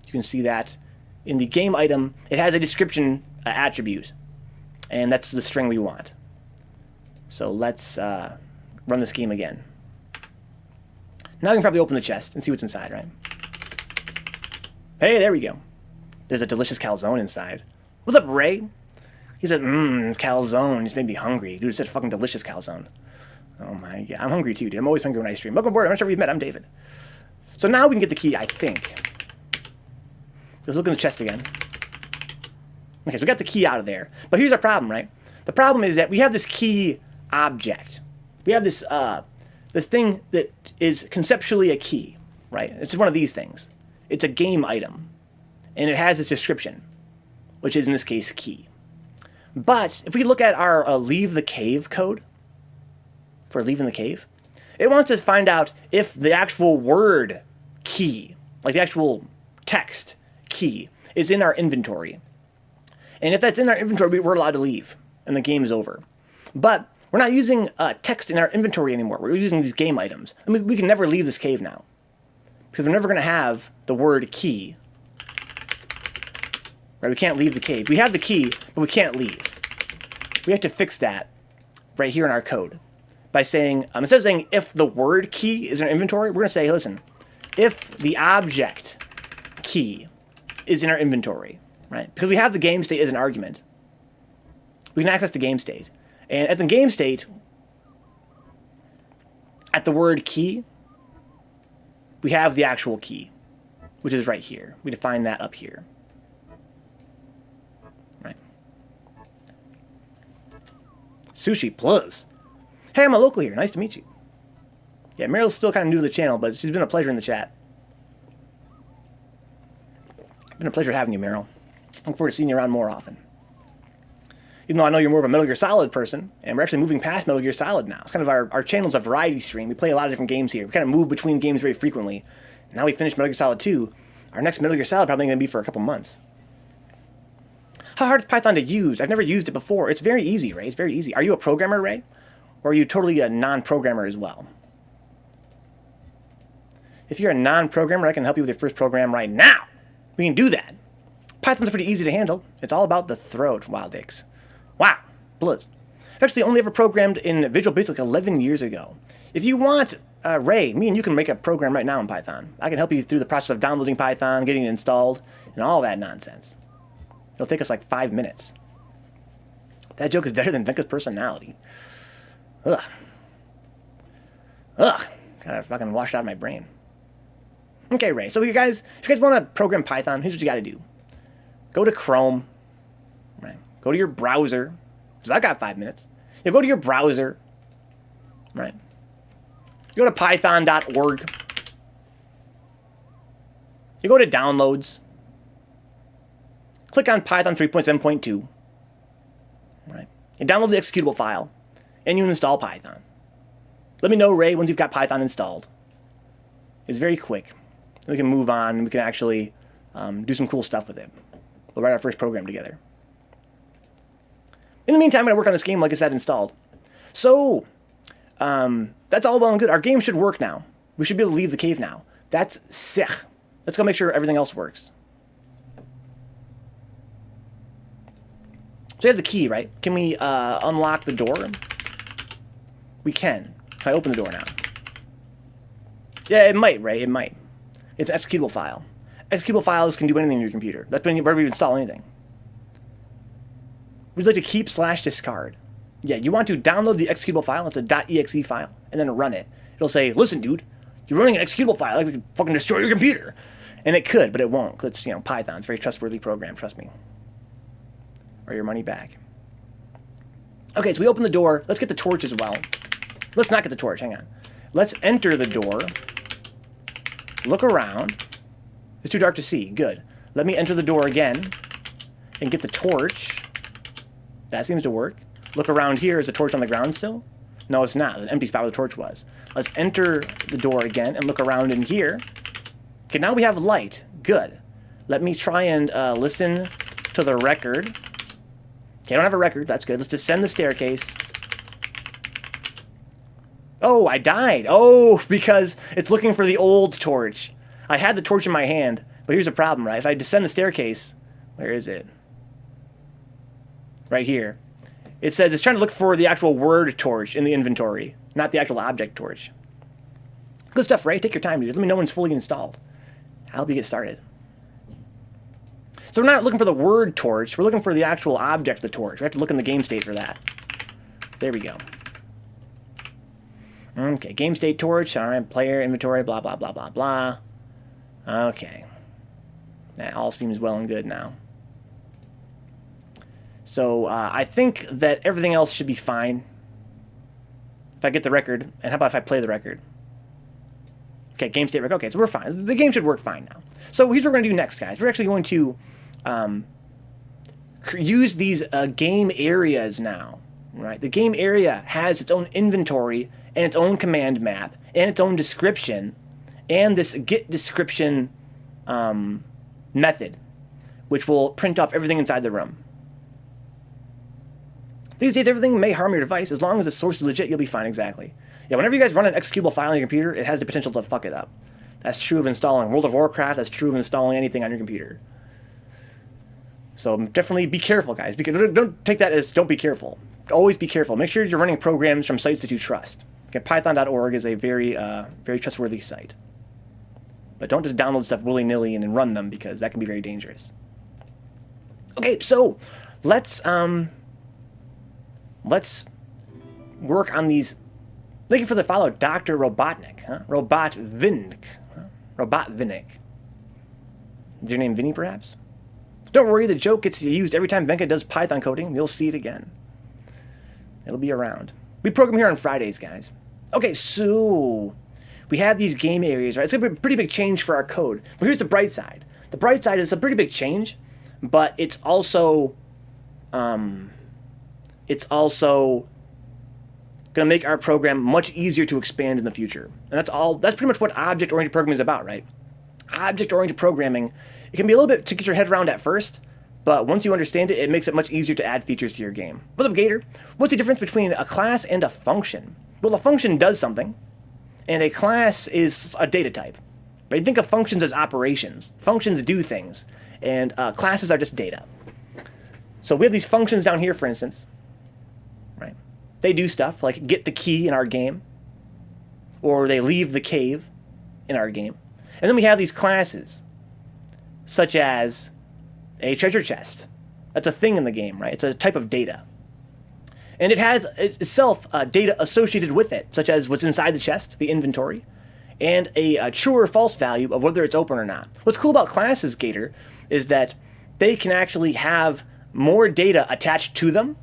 You can see that in the game item, it has a description attribute, and that's the string we want. So let's run this game again. Now we can probably open the chest and see what's inside, right? Hey, there we go. There's a delicious calzone inside. What's up, Ray? He said, calzone. He's made me hungry. Dude, it's such a fucking delicious calzone. Oh my god. I'm hungry too, dude. I'm always hungry when I stream. Welcome aboard. I'm not sure we've met. I'm David. So now we can get the key, I think. Let's look in the chest again. Okay, so we got the key out of there. But here's our problem, right? The problem is that we have this key object. We have this this thing that is conceptually a key, right? It's one of these things. It's a game item. And it has this description, which is in this case key. But if we look at our leave the cave code for leaving the cave, it wants to find out if the actual word key, like the actual text key, is in our inventory. And if that's in our inventory, we're allowed to leave, and the game is over. But We're not using text in our inventory anymore. We're using these game items. I mean, we can never leave this cave now, because we're never going to have the word key. Right? We can't leave the cave. We have the key, but we can't leave. We have to fix that right here in our code by saying, instead of saying if the word key is in our inventory, we're going to say, listen, if the object key is in our inventory, right? Because we have the game state as an argument. We can access the game state. And at the game state, at the word key, we have the actual key, which is right here. We define that up here. Right. Sushi Plus. Hey, I'm a local here. Nice to meet you. Yeah, Meryl's still kind of new to the channel, but she's been a pleasure in the chat. Been a pleasure having you, Meryl. Look forward to seeing you around more often. Even though I know you're more of a Metal Gear Solid person, and we're actually moving past Metal Gear Solid now. It's kind of our channel's a variety stream. We play a lot of different games here. We kind of move between games very frequently. Now we finished Metal Gear Solid 2. Our next Metal Gear Solid probably going to be for a couple months. How hard is Python to use? I've never used it before. It's very easy, Ray. It's very easy. Are you a programmer, Ray? Or are you totally a non-programmer as well? If you're a non-programmer, I can help you with your first program right now. We can do that. Python's pretty easy to handle. It's all about the throat, Wild Dicks. Wow, Blizz. I've actually only ever programmed in Visual Basic like 11 years ago. If you want, Ray, me and you can make a program right now in Python. I can help you through the process of downloading Python, getting it installed, and all that nonsense. It'll take us like 5 minutes. That joke is better than Venka's personality. Ugh. Ugh. Gotta fucking wash it out of my brain. Okay, Ray. So if you guys want to program Python, here's what you got to do. Go to Chrome. Right. Go to your browser. Because I got 5 minutes. You go to your browser. Right. You go to python.org. You go to downloads. Click on Python 3.7.2. Right. You download the executable file. And you install Python. Let me know, Ray, once you've got Python installed. It's very quick. We can move on, and we can actually do some cool stuff with it. We'll write our first program together. In the meantime, I'm going to work on this game, like I said, installed. So, that's all well and good. Our game should work now. We should be able to leave the cave now. That's sick. Let's go make sure everything else works. So we have the key, right? Can we unlock the door? We can. Can I open the door now? Yeah, it might, Ray. It might. It's an executable file. Executable files can do anything on your computer. That's whenever you install anything. Would you like to keep /discard? Yeah, you want to download the executable file. It's a .exe file, and then run it. It'll say, listen, dude, you're running an executable file. Like we could fucking destroy your computer. And it could, but it won't. Because it's, Python. It's a very trustworthy program. Trust me. Or your money back. Okay, so we open the door. Let's get the torch as well. Let's not get the torch. Hang on. Let's enter the door. Look around. It's too dark to see. Good. Let me enter the door again and get the torch. That seems to work. Look around here. Is the torch on the ground still? No, it's not. There's an empty spot where the torch was. Let's enter the door again and look around in here. Okay, now we have light. Good. Let me try and listen to the record. Okay, I don't have a record. That's good. Let's descend the staircase. Oh, I died. Oh, because it's looking for the old torch. I had the torch in my hand, but here's a problem, right? If I descend the staircase, where is it? Right here. It says it's trying to look for the actual word torch in the inventory, not the actual object torch. Good stuff, Ray. Take your time, dude. Let me know when it's fully installed. I'll help you get started. So we're not looking for the word torch. We're looking for the actual object of the torch. We have to look in the game state for that. There we go. Okay, game state torch. All right, player, inventory, blah, blah, blah, blah, blah. Okay. That all seems well and good now. So I think that everything else should be fine. If I get the record, and how about if I play the record? Okay, game state record. Okay, so we're fine. The game should work fine now. So here's what we're going to do next, guys. We're actually going to use these game areas now. Right? The game area has its own inventory and its own command map and its own description and this get description method, which will print off everything inside the room. These days, everything may harm your device. As long as the source is legit, you'll be fine. Exactly. Yeah, whenever you guys run an executable file on your computer, it has the potential to fuck it up. That's true of installing World of Warcraft. That's true of installing anything on your computer. So definitely be careful, guys. Don't take that as don't be careful. Always be careful. Make sure you're running programs from sites that you trust. Okay, Python.org is a very trustworthy site. But don't just download stuff willy-nilly and then run them, because that can be very dangerous. Okay, so let's work on these. Thank you for the follow, Dr. Robotnik. Huh? Robotnik. Is your name Vinny, perhaps? Don't worry, the joke gets used every time Venka does Python coding. You'll see it again. It'll be around. We program here on Fridays, guys. Okay, so we have these game areas, right? It's going to be a pretty big change for our code. But here's the bright side. The bright side is a pretty big change, but it's also going to make our program much easier to expand in the future. And that's pretty much what object-oriented programming is about, right? Object-oriented programming, it can be a little bit to get your head around at first, but once you understand it, it makes it much easier to add features to your game. What's up, Gator? What's the difference between a class and a function? Well, a function does something, and a class is a data type. Right? Think of functions as operations. Functions do things, and classes are just data. So we have these functions down here, for instance. Right? They do stuff like get the key in our game, or they leave the cave in our game. And then we have these classes, such as a treasure chest. That's a thing in the game, right? It's a type of data. And it has itself data associated with it, such as what's inside the chest, the inventory, and a true or false value of whether it's open or not. What's cool about classes, Gator, is that they can actually have more data attached to them,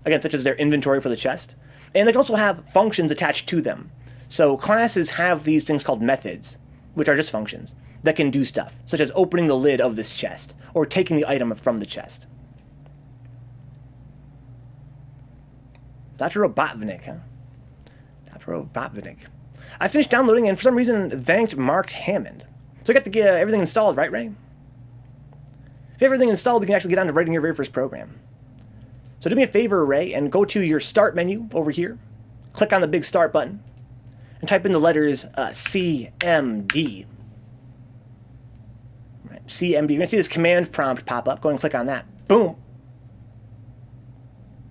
again, such as their inventory for the chest, and they can also have functions attached to them. So classes have these things called methods, which are just functions, that can do stuff, such as opening the lid of this chest, or taking the item from the chest. Dr. Robotnik, huh? Dr. Robotnik. I finished downloading and for some reason thanked Mark Hammond. So I got to get everything installed, right, Ray? If you have everything installed, we can actually get on to writing your very first program. So do me a favor, Ray, and go to your Start menu over here. Click on the big Start button, and type in the letters CMD. Right, CMD. You're going to see this command prompt pop up. Go ahead and click on that. Boom.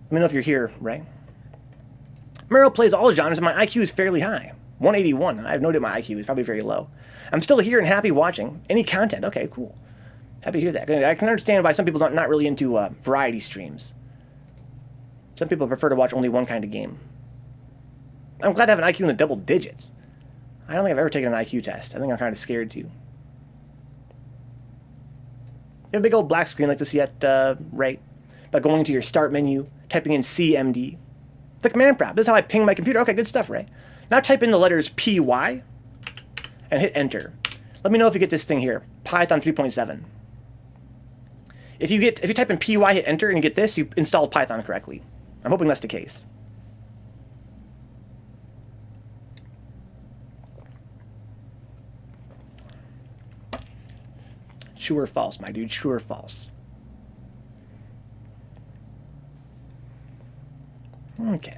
Let me know if you're here, Ray. Mario plays all genres, and my IQ is fairly high. 181. I have no idea my IQ is probably very low. I'm still here and happy watching any content. Okay, cool. Happy to hear that. I can understand why some people are not really into variety streams. Some people prefer to watch only one kind of game. I'm glad to have an IQ in the double digits. I don't think I've ever taken an IQ test. I think I'm kind of scared to. You have a big old black screen like to see at right by going to your Start menu, typing in CMD. The command prompt. This is how I ping my computer. Okay, good stuff, Ray. Now type in the letters PY and hit enter. Let me know if you get this thing here, Python 3.7. If you type in PY, hit enter, and you get this, you installed Python correctly. I'm hoping that's the case. True or false, my dude? True or false? Okay.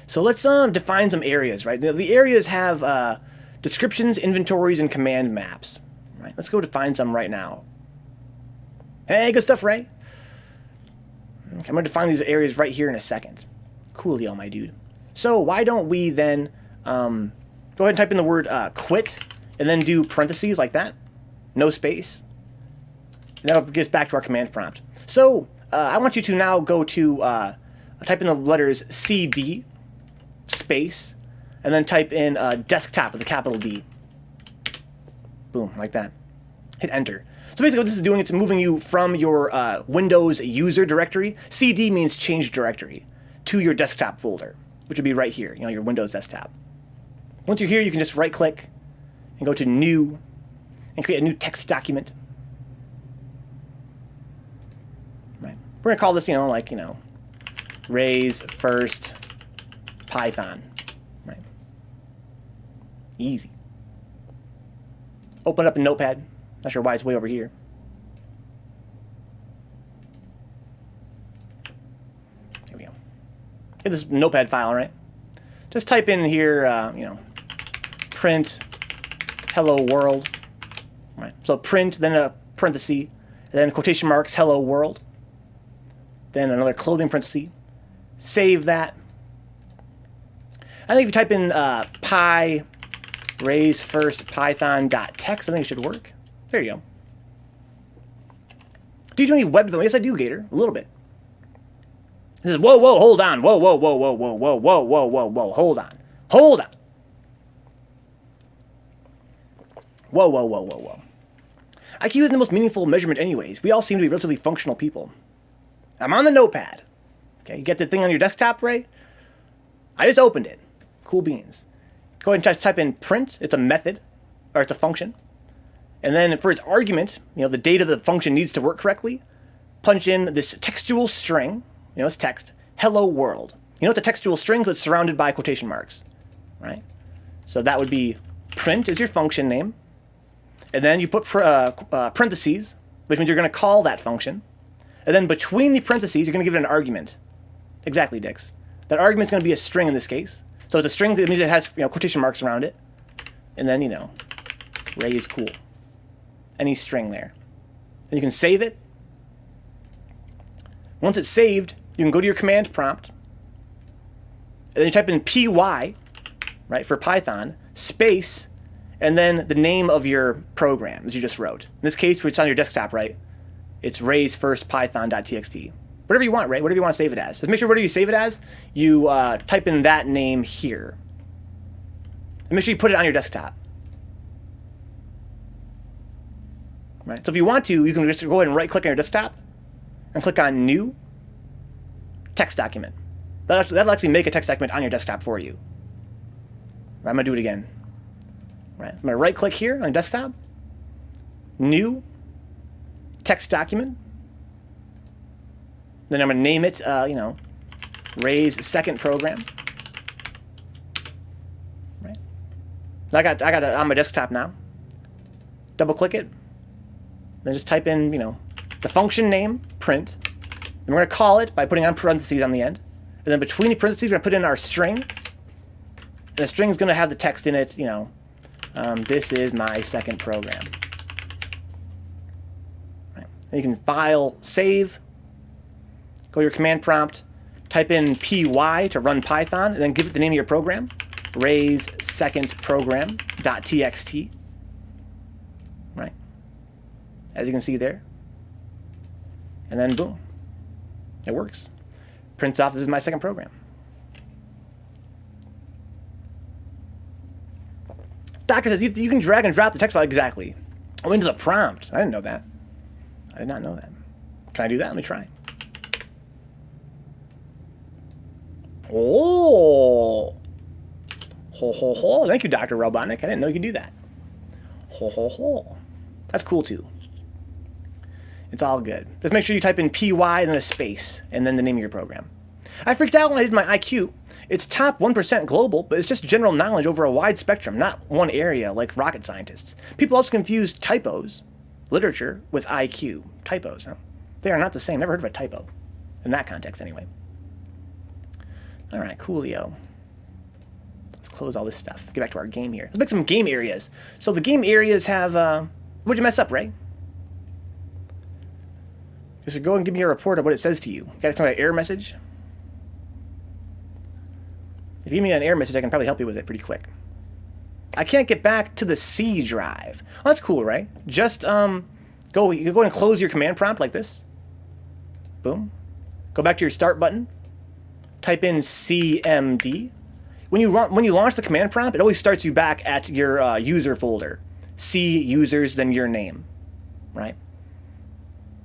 So let's define some areas, right? The areas have descriptions, inventories, and command maps. Right? Let's go define some right now. Hey, good stuff, Ray. Okay, I'm going to define these areas right here in a second. Coolio, my dude. So why don't we then go ahead and type in the word quit, and then do parentheses like that. No space. And that'll get us back to our command prompt. So I want you to now go to type in the letters CD space, and then type in desktop with a capital D. Boom, like that. Hit enter. So basically what this is doing, it's moving you from your Windows user directory, CD means change directory, to your desktop folder, which would be right here, your Windows desktop. Once you're here, you can just right click and go to new and create a new text document. Right. We're gonna call this, Ray's first Python. Right. Easy. Open up a notepad. Not sure why it's way over here. Get this notepad file, right? Just type in here, you know, print hello world, right? So print, then a parenthesis, and then quotation marks, hello world. Then another clothing parenthesis. Save that. I think if you type in pi raise first python.text, I think it should work. There you go. Do you do any web development? Yes, I do, Gator. A little bit. This is whoa, whoa, hold on. Whoa, whoa, whoa, whoa, whoa, whoa, whoa, whoa, whoa, whoa, hold on. Hold on. Whoa, whoa, whoa, whoa, whoa. IQ isn't the most meaningful measurement anyways. We all seem to be relatively functional people. I'm on the notepad. Okay, you get the thing on your desktop, Ray? I just opened it. Cool beans. Go ahead and try to type in print. It's a method, or it's a function. And then for its argument, you know, the data of the function needs to work correctly. Punch in this textual string. You know, it's text. Hello world. You know, it's a textual string, so it's surrounded by quotation marks, right? So that would be print is your function name. And then you put parentheses, which means you're going to call that function. And then between the parentheses, you're going to give it an argument. Exactly, Dix. That argument is going to be a string in this case. So it's a string that means it has, you know, quotation marks around it. And then, you know, Ray is cool. Any string there. Then you can save it. Once it's saved, you can go to your command prompt. And then you type in py, right, for Python, space, and then the name of your program that you just wrote. In this case, it's on your desktop, right? It's raise first python.txt. Whatever you want, right? Whatever you want to save it as. Just make sure whatever you save it as, you type in that name here. And make sure you put it on your desktop. Right? So if you want to, you can just go ahead and right-click on your desktop and click on New Text Document. That'll actually make a text document on your desktop for you. Right, I'm going to do it again. Right, I'm going to right-click here on the desktop. New Text Document. Then I'm going to name it, you know, raise second program. Right. I got it on my desktop now. Double-click it. Then just type in, you know, the function name, print. And we're going to call it by putting on parentheses on the end. And then between the parentheses, we're going to put in our string. And the string is going to have the text in it, you know, this is my second program. Right. Then you can file, save, go to your command prompt, type in py to run Python, and then give it the name of your program, raise second program.txt. Right. As you can see there. And then boom. It works. Prints off, this is my second program. Doctor says you can drag and drop the text file. Exactly. Oh, into the prompt. I didn't know that. I did not know that. Can I do that? Let me try. Oh. Ho, ho, ho. Thank you, Dr. Robotnik. I didn't know you could do that. Ho, ho, ho. That's cool, too. It's all good. Just make sure you type in py and then a space, and then the name of your program. I freaked out when I did my IQ. It's top 1% global, but it's just general knowledge over a wide spectrum, not one area like rocket scientists. People also confuse typos, literature, with IQ. Typos, huh? They are not the same. Never heard of a typo. In that context, anyway. All right, coolio. Let's close all this stuff. Get back to our game here. Let's make some game areas. So the game areas have... what'd you mess up, Ray? Just go and give me a report of what it says to you. Got some kind of error message? If you give me an error message, I can probably help you with it pretty quick. I can't get back to the C drive. Oh, that's cool, right? Just you can go ahead and close your command prompt like this. Boom. Go back to your start button. Type in CMD. When you launch the command prompt, it always starts you back at your user folder. C users, then your name, right?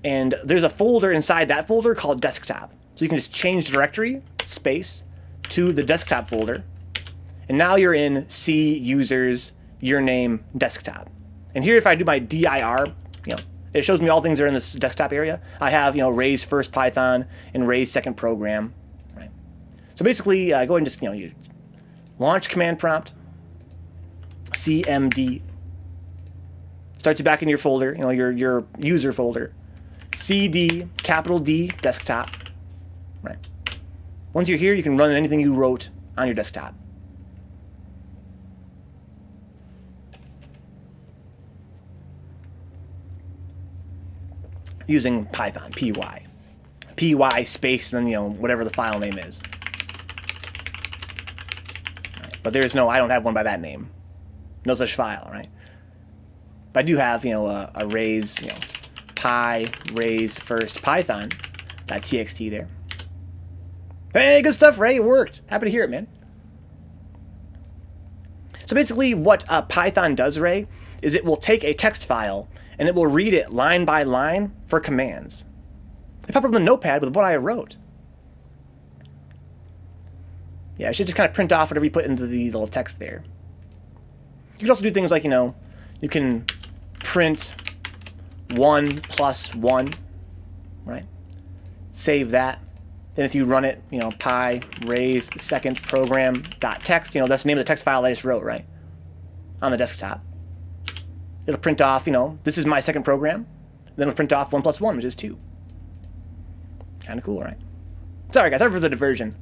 And there's a folder inside that folder called desktop. So you can just change directory, space, to the desktop folder. And now you're in C users, your name, desktop. And here if I do my dir, you know, it shows me all things that are in this desktop area. I have, you know, raise first Python and raise second program, right? So basically, go ahead and just, you know, you launch command prompt, CMD, starts you back in your folder, you know, your user folder. CD, capital D, desktop, right? Once you're here, you can run anything you wrote on your desktop. Using Python, py. Py space, and then, you know, whatever the file name is. Right. But there's no, I don't have one by that name. No such file, right? But I do have, you know, arrays, you know, py, raise first python.txt there. Hey, good stuff, Ray. It worked. Happy to hear it, man. So basically what Python does, Ray, is it will take a text file and it will read it line by line for commands. It popped up in the notepad with what I wrote. Yeah, I should just kind of print off whatever you put into the little text there. You can also do things like, you know, you can print 1 plus 1, right? Save that. Then if you run it, you know, py raise second program dot text, you know, that's the name of the text file I just wrote, right? On the desktop. It'll print off, you know, this is my second program. Then it'll print off 1 plus 1, which is 2. Kind of cool, right? Sorry, guys, sorry for the diversion.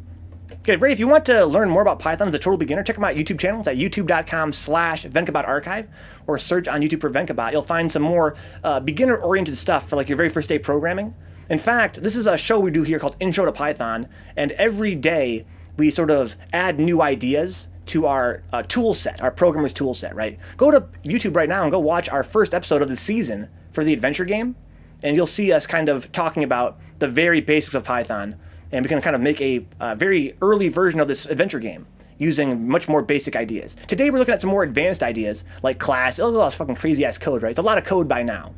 Okay, Ray, if you want to learn more about Python as a total beginner, check out my YouTube channel. It's at youtube.com/Vencabot archive, or search on YouTube for Vencabot. You'll find some more beginner-oriented stuff for like your very first day programming. In fact, this is a show we do here called Intro to Python, and every day we sort of add new ideas to our tool set, our programmer's tool set, right? Go to YouTube right now and go watch our first episode of the season for the adventure game, and you'll see us kind of talking about the very basics of Python, and we can kind of make a very early version of this adventure game using much more basic ideas. Today we're looking at some more advanced ideas like class. Oh, that's fucking crazy-ass code, right? It's a lot of code by now.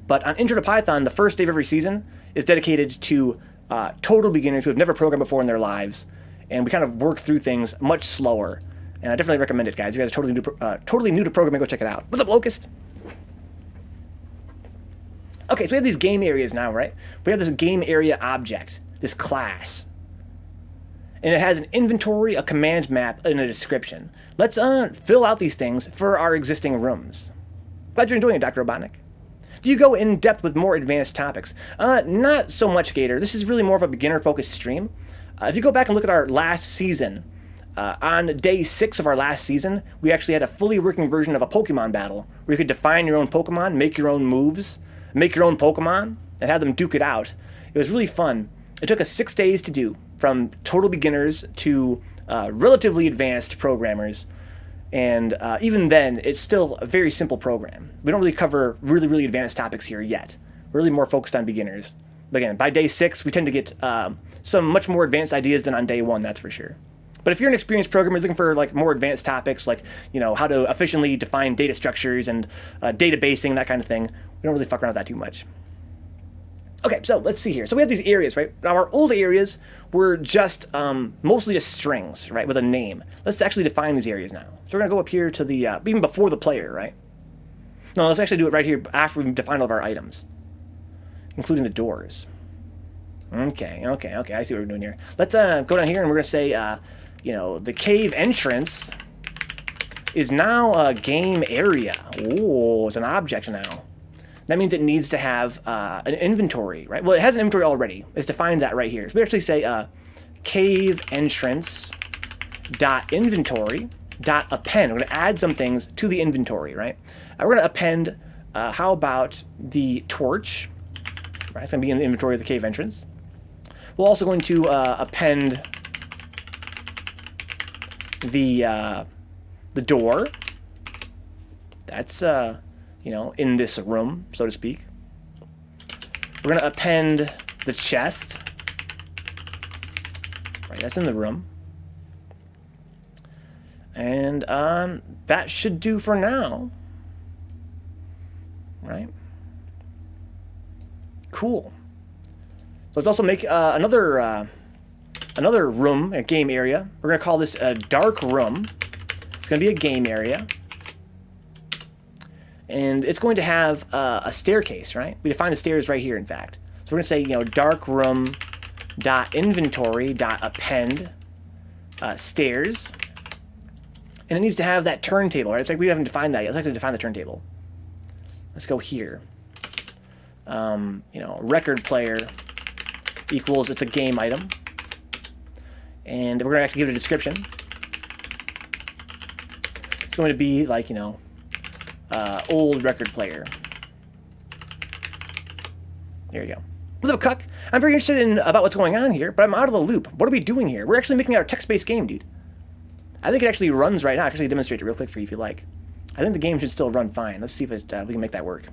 But on Intro to Python, the first day of every season is dedicated to total beginners who have never programmed before in their lives, and we kind of work through things much slower. And I definitely recommend it, guys. You guys are totally new to programming, go check it out. What's up, Locust? Okay, so we have these game areas now, right? We have this game area object, this class. And it has an inventory, a command map, and a description. Let's fill out these things for our existing rooms. Glad you're enjoying it, Dr. Robotnik. Do you go in depth with more advanced topics? Not so much, Gator. This is really more of a beginner-focused stream. If you go back and look at our last season, on day 6 of our last season, we actually had a fully working version of a Pokemon battle where you could define your own Pokemon, make your own moves, make your own Pokemon, and have them duke it out. It was really fun. It took us 6 days to do, from total beginners to relatively advanced programmers. And even then, it's still a very simple program. We don't really cover really, really advanced topics here yet. We're really more focused on beginners. But again, by day 6, we tend to get some much more advanced ideas than on day 1, that's for sure. But if you're an experienced programmer looking for like more advanced topics, like, you know, how to efficiently define data structures and databasing, that kind of thing, we don't really fuck around with that too much. Okay, so let's see here. So we have these areas, right? Now our old areas were just mostly just strings, right, with a name. Let's actually define these areas now. So we're gonna go up here to the, even before the player, right? No, let's actually do it right here after we've defined all of our items, including the doors. Okay, I see what we're doing here. Let's go down here and we're gonna say, you know, the cave entrance is now a game area. Oh, it's an object now. That means it needs to have an inventory, right? Well, it has an inventory already. It's defined that right here. So we actually say cave entrance dot inventory dot append. We're going to add some things to the inventory, right? We're going to append, how about the torch, right? It's going to be in the inventory of the cave entrance. We're also going to append the door. That's you know, in this room, so to speak. We're going to append the chest. Right, that's in the room. And that should do for now. Right? Cool. So let's also make another room, a game area. We're going to call this a dark room. It's going to be a game area. And it's going to have a staircase, right? We define the stairs right here, in fact. So we're going to say, you know, dark room dot inventory dot append stairs. And it needs to have that turntable, right? It's like we haven't defined that yet. Let's actually define the turntable. Let's go here. You know, record player equals, it's a game item. And we're going to actually give it a description. It's going to be like, you know, old record player. There you go. What's up, Cuck? I'm very interested in about what's going on here, but I'm out of the loop. What are we doing here? We're actually making our text-based game, dude. I think it actually runs right now. I can actually demonstrate it real quick for you if you like. I think the game should still run fine. Let's see if we can make that work.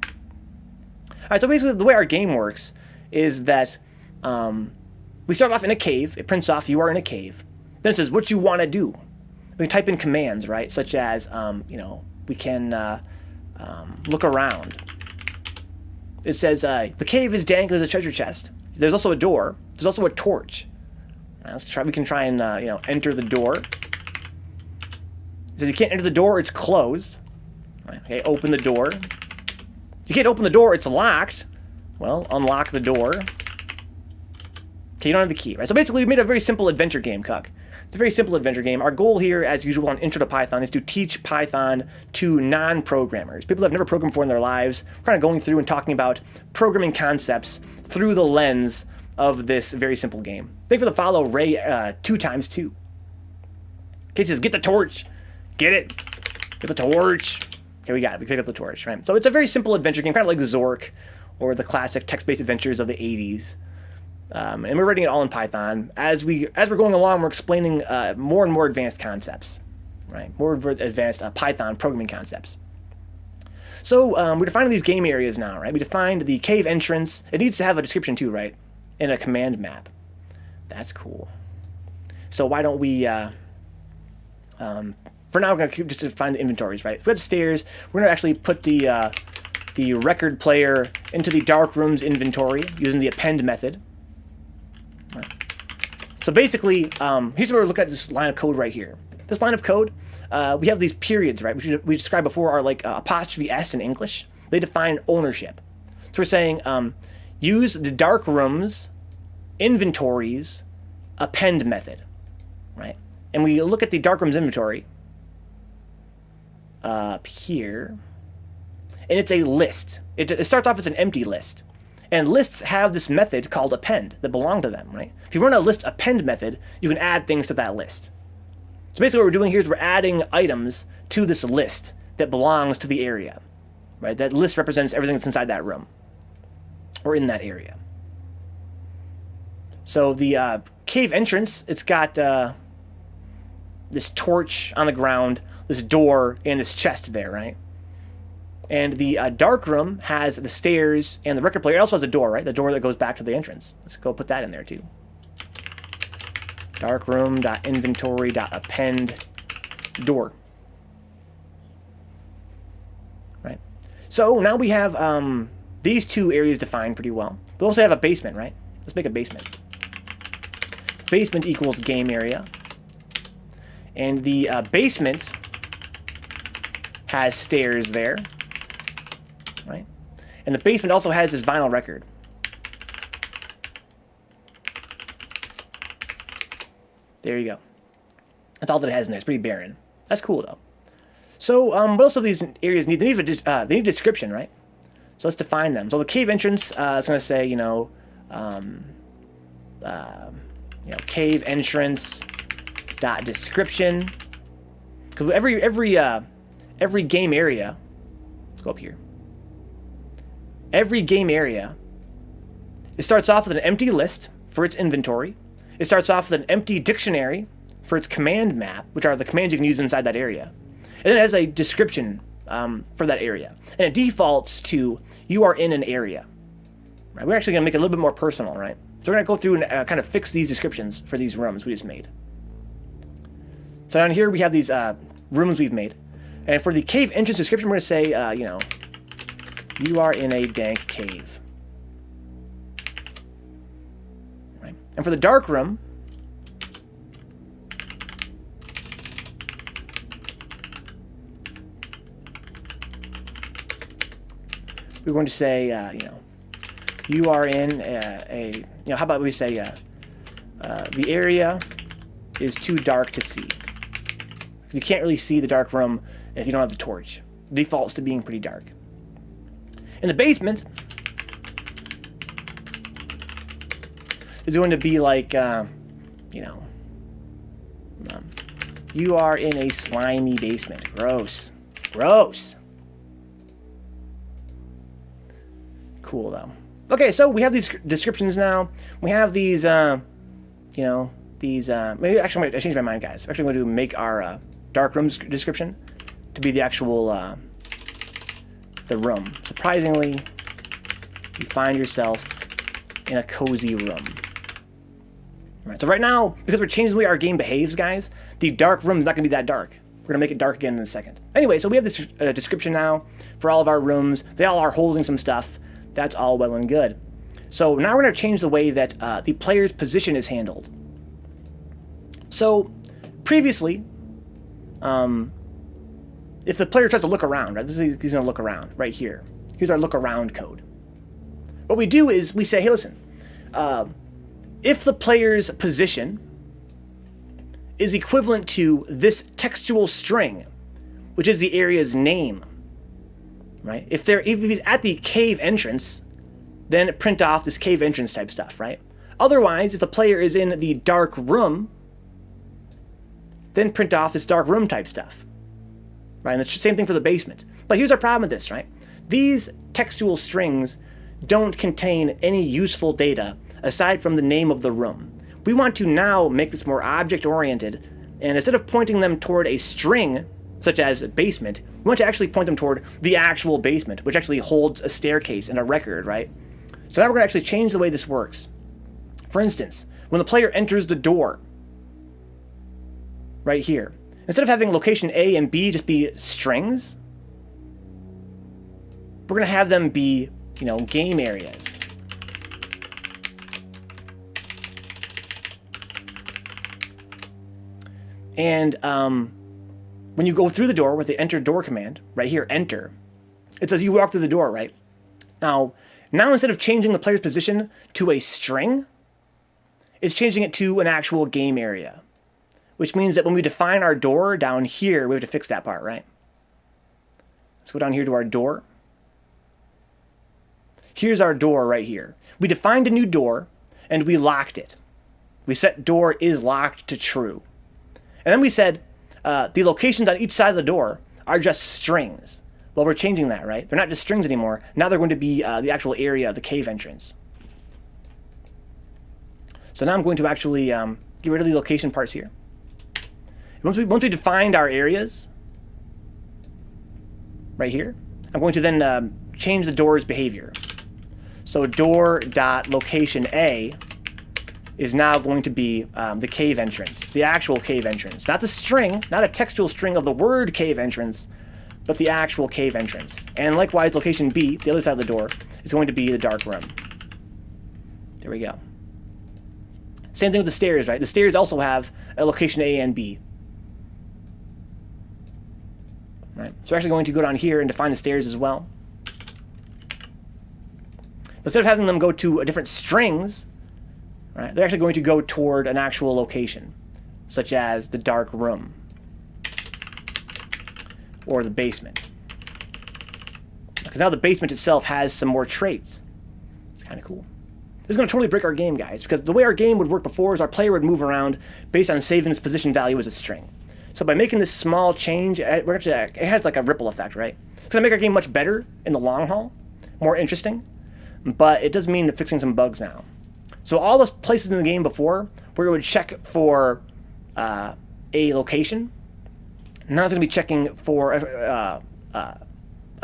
All right, so basically the way our game works is that we start off in a cave. It prints off you are in a cave. Then it says what you want to do. We can type in commands, right? Such as, you know, we can look around. It says the cave is dank as a treasure chest. There's also a door. There's also a torch. Right, let's try. We can try and you know, enter the door. It says you can't enter the door. It's closed. Right, okay, open the door. You can't open the door. It's locked. Well, unlock the door. Okay, you don't have the key, right? So basically, we made a very simple adventure game, Cuck. It's a very simple adventure game. Our goal here, as usual on Intro to Python, is to teach Python to non-programmers, people that have never programmed before in their lives. We're kind of going through and talking about programming concepts through the lens of this very simple game. Thank you for the follow, Ray 2x2. Okay, it says, get the torch. Get it. Get the torch. Okay, we got it. We picked up the torch, right? So it's a very simple adventure game, kind of like Zork or the classic text-based adventures of the 80s. And we're writing it all in Python. As we're going along, we're explaining more and more advanced concepts, right? More advanced Python programming concepts. So we're defining these game areas now, right? We defined the cave entrance. It needs to have a description too, right? And a command map. That's cool. So why don't we, for now, we're going to just define the inventories, right? If we have stairs, we're going to actually put the record player into the dark rooms inventory using the append method. So basically, here's where we're looking at this line of code right here. This line of code, we have these periods, right, which we described before are like apostrophe S in English. They define ownership. So we're saying use the dark rooms inventories append method, right? And we look at the dark rooms inventory up here, and it's a list. It starts off as an empty list. And lists have this method called append that belong to them, right? If you run a list append method, you can add things to that list. So basically what we're doing here is we're adding items to this list that belongs to the area, right? That list represents everything that's inside that room or in that area. So the cave entrance, it's got this torch on the ground, this door, and this chest there, right? And the dark room has the stairs and the record player. It also has a door, right? The door that goes back to the entrance. Let's go put that in there too. Darkroom.inventory.append door. Right. So now we have these two areas defined pretty well. We also have a basement, right? Let's make a basement. Basement equals game area. And the basement has stairs there. Right? And the basement also has this vinyl record. There you go. That's all that it has in there. It's pretty barren. That's cool, though. So, what else do these areas need? They need a description, right? So let's define them. So the cave entrance, it's going to say, cave entrance dot description. Because every game area, let's go up here. Every game area, it starts off with an empty list for its inventory. It starts off with an empty dictionary for its command map, which are the commands you can use inside that area. And then it has a description for that area. And it defaults to, you are in an area. Right? We're actually going to make it a little bit more personal, right? So we're going to go through and kind of fix these descriptions for these rooms we just made. So down here we have these rooms we've made. And for the cave entrance description, we're going to say, you are in a dank cave. Right? And for the dark room, we're going to say, you are in how about we say, the area is too dark to see. You can't really see the dark room if you don't have the torch. It defaults to being pretty dark. In the basement is going to be like, you know, you are in a slimy basement. Gross. Gross. Cool, though. Okay, so we have these descriptions now. We have these, you know, these, maybe actually I changed my mind, guys. I'm actually going to make our dark rooms description to be the actual, the room. Surprisingly, you find yourself in a cozy room. Right, so right now, because we're changing the way our game behaves, guys, the dark room is not going to be that dark. We're going to make it dark again in a second. Anyway, so we have this description now for all of our rooms. They all are holding some stuff. That's all well and good. So now we're going to change the way that the player's position is handled. So previously, if the player tries to look around, right, he's going to look around right here. Here's our look around code. What we do is we say, hey, listen, if the player's position is equivalent to this textual string, which is the area's name, right? If he's at the cave entrance, then print off this cave entrance type stuff, right? Otherwise, if the player is in the dark room, then print off this dark room type stuff, right? And the same thing for the basement. But here's our problem with this, right? These textual strings don't contain any useful data aside from the name of the room. We want to now make this more object-oriented, and instead of pointing them toward a string, such as a basement, we want to actually point them toward the actual basement, which actually holds a staircase and a record, right? So now we're going to actually change the way this works. For instance, when the player enters the door, right here, instead of having location A and B just be strings, we're going to have them be, you know, game areas. And when you go through the door with the enter door command, right here, enter, it says you walk through the door, right? Now instead of changing the player's position to a string, it's changing it to an actual game area, which means that when we define our door down here, we have to fix that part, right? Let's go down here to our door. Here's our door right here. We defined a new door, and we locked it. We set door is locked to true. And then we said the locations on each side of the door are just strings. Well, we're changing that, right? They're not just strings anymore. Now they're going to be the actual area of the cave entrance. So now I'm going to actually get rid of the location parts here. Once we defined our areas, right here, I'm going to then change the door's behavior. So door.location A is now going to be the cave entrance, the actual cave entrance. Not the string, not a textual string of the word cave entrance, but the actual cave entrance. And likewise, location B, the other side of the door, is going to be the dark room. There we go. Same thing with the stairs, right? The stairs also have a location A and B. Right? So we're actually going to go down here and define the stairs as well. Instead of having them go to different strings, right, they're actually going to go toward an actual location, such as the dark room or the basement. Because now the basement itself has some more traits. It's kind of cool. This is going to totally break our game, guys, because the way our game would work before is our player would move around based on saving its position value as a string. So by making this small change, it has like a ripple effect, right? It's going to make our game much better in the long haul, more interesting, but it does mean fixing some bugs now. So all those places in the game before where it would check for a location, now it's going to be checking for a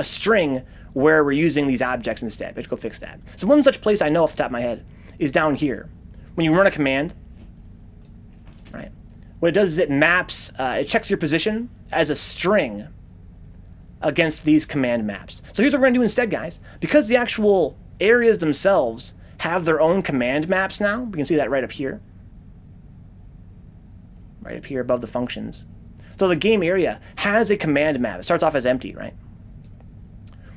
string where we're using these objects instead. We have to go fix that. So one such place I know off the top of my head is down here. When you run a command, right, what it does is it maps, it checks your position as a string against these command maps. So here's what we're going to do instead, guys. Because the actual areas themselves have their own command maps now, we can see that right up here. Right up here above the functions. So the game area has a command map. It starts off as empty, right?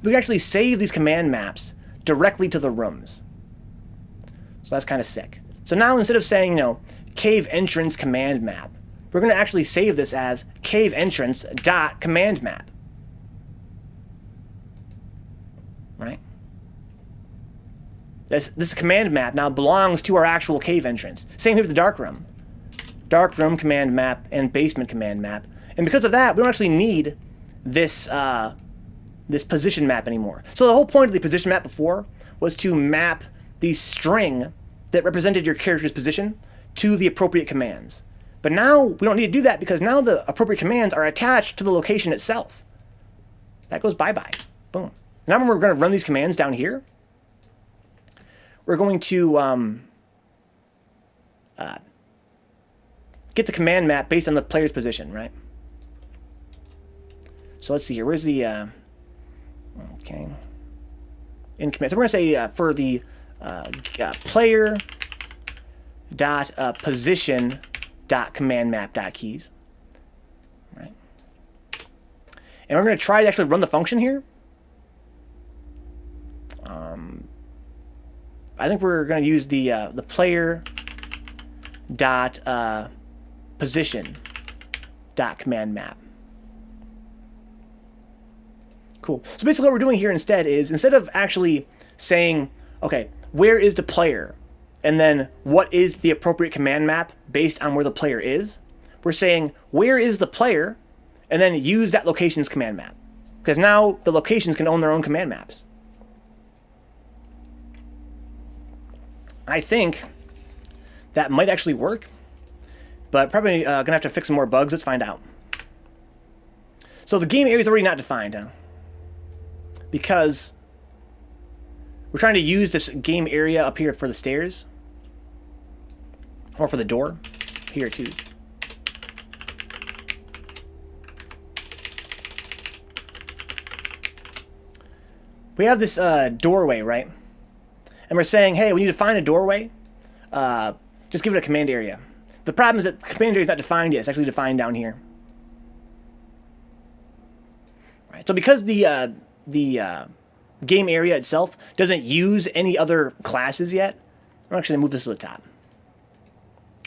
We can actually save these command maps directly to the rooms. So that's kind of sick. So now instead of saying, you know, cave entrance command map, we're going to actually save this as cave entrance dot command map. Right? This command map now belongs to our actual cave entrance. Same here with the dark room. dark room command map, and basement command map. And because of that, we don't actually need this this position map anymore. So the whole point of the position map before was to map the string that represented your character's position to the appropriate commands. But now we don't need to do that because now the appropriate commands are attached to the location itself. That goes bye-bye. Boom. Now when we're going to run these commands down here, we're going to get the command map based on the player's position, right? So let's see here. Where's the... okay. In command. So we're going to say for the player dot position dot command map dot keys. Right. And we're going to try to actually run the function here. I think we're going to use the player dot position dot command map. Cool. So basically what we're doing here instead is, instead of actually saying, okay, where is the player? And then what is the appropriate command map based on where the player is? We're saying, where is the player? And then use that location's command map. Because now the locations can own their own command maps. I think that might actually work. But probably going to have to fix some more bugs. Let's find out. So the game area is already not defined, huh? Because we're trying to use this game area up here for the stairs. Or for the door. Here too. We have this doorway, right? And we're saying, hey, when you define a doorway, just give it a command area. The problem is that the command area is not defined yet. It's actually defined down here. Right. So because the game area itself doesn't use any other classes yet, I'm actually going to move this to the top.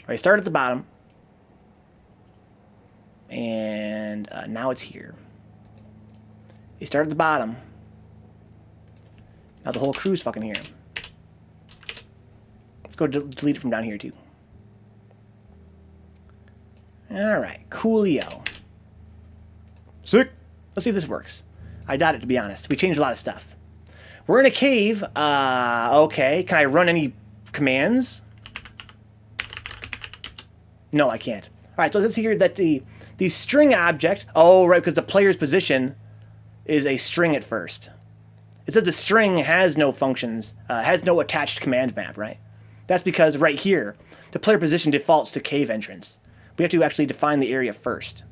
All right, start at the bottom. And now it's here. You start at the bottom. Now the whole crew's fucking here. Let's go delete it from down here too. Alright, coolio. Sick. Let's see if this works. I doubt it, to be honest. We changed a lot of stuff. We're in a cave. Okay. Can I run any commands? No, I can't. Alright, so let's see here that the string object... Oh, right, because the player's position is a string at first. It says the string has no functions, has no attached command map, right? That's because right here, the player position defaults to cave entrance. We have to actually define the area first.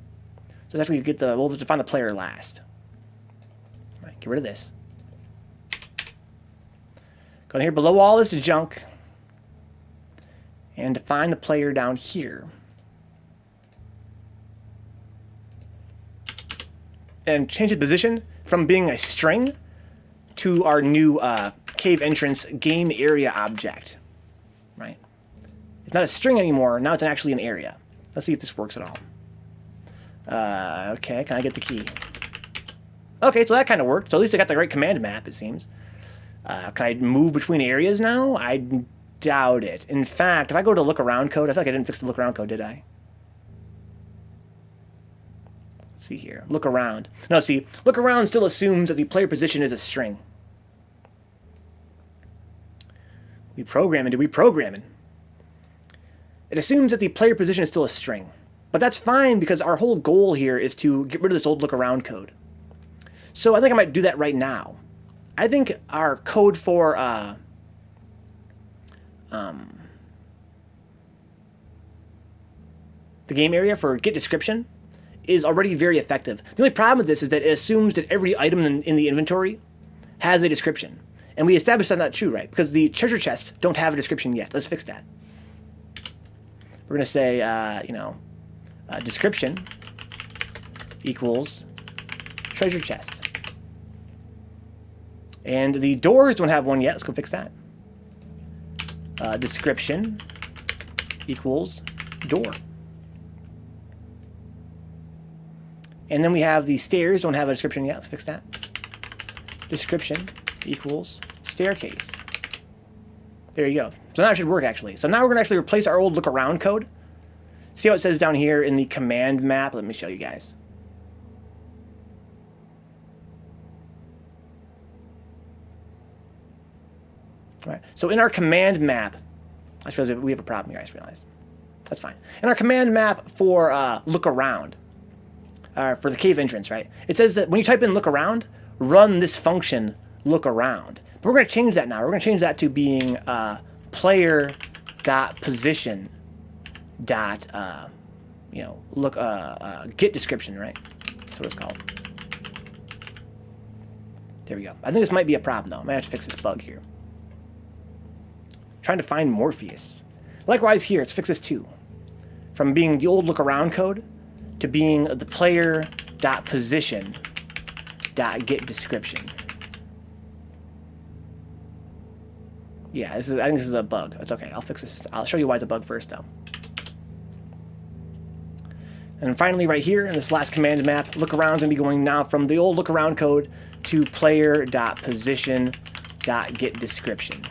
So let's actually we'll define the player last. All right, get rid of this. Go down here below all this junk and define the player down here. And change the position from being a string to our new cave entrance game area object. Right? It's not a string anymore. Now it's actually an area. Let's see if this works at all. Okay, can I get the key? Okay, so that kind of worked. So at least I got the right command map, it seems. Can I move between areas now? I doubt it. In fact, if I go to look around code, I feel like I didn't fix the look around code, did I? Let's see here. Look around. No, see, look around still assumes that the player position is a string. We programming, did we programming? It assumes that the player position is still a string. But that's fine because our whole goal here is to get rid of this old look around code. So I think I might do that right now. I think our code for the game area for get description is already very effective. The only problem with this is that it assumes that every item in the inventory has a description. And we established that's not true, right? Because the treasure chests don't have a description yet. Let's fix that. We're going to say, description equals treasure chest. And the doors don't have one yet. Let's go fix that. Description equals door. And then we have the stairs don't have a description yet. Let's fix that. Description equals staircase. There you go. So now it should work, actually. So now we're going to actually replace our old look around code. See how it says down here in the command map? Let me show you guys. All right. So in our command map, I suppose we have a problem here, I just realized. That's fine. In our command map for look around, for the cave entrance, right? It says that when you type in look around, run this function look around. But we're going to change that now. We're going to change that to being player.position dot look get description, right? That's what it's called. There we go. I think this might be a problem though. I might have to fix this bug here. Trying to find Morpheus. Likewise here, let's fix this too. From being the old look around code to being the player.position dot get description. Yeah, I think this is a bug. It's okay. I'll fix this. I'll show you why it's a bug first though. And finally, right here in this last command map, look around is going to be going now from the old look around code to player.position.getDescription.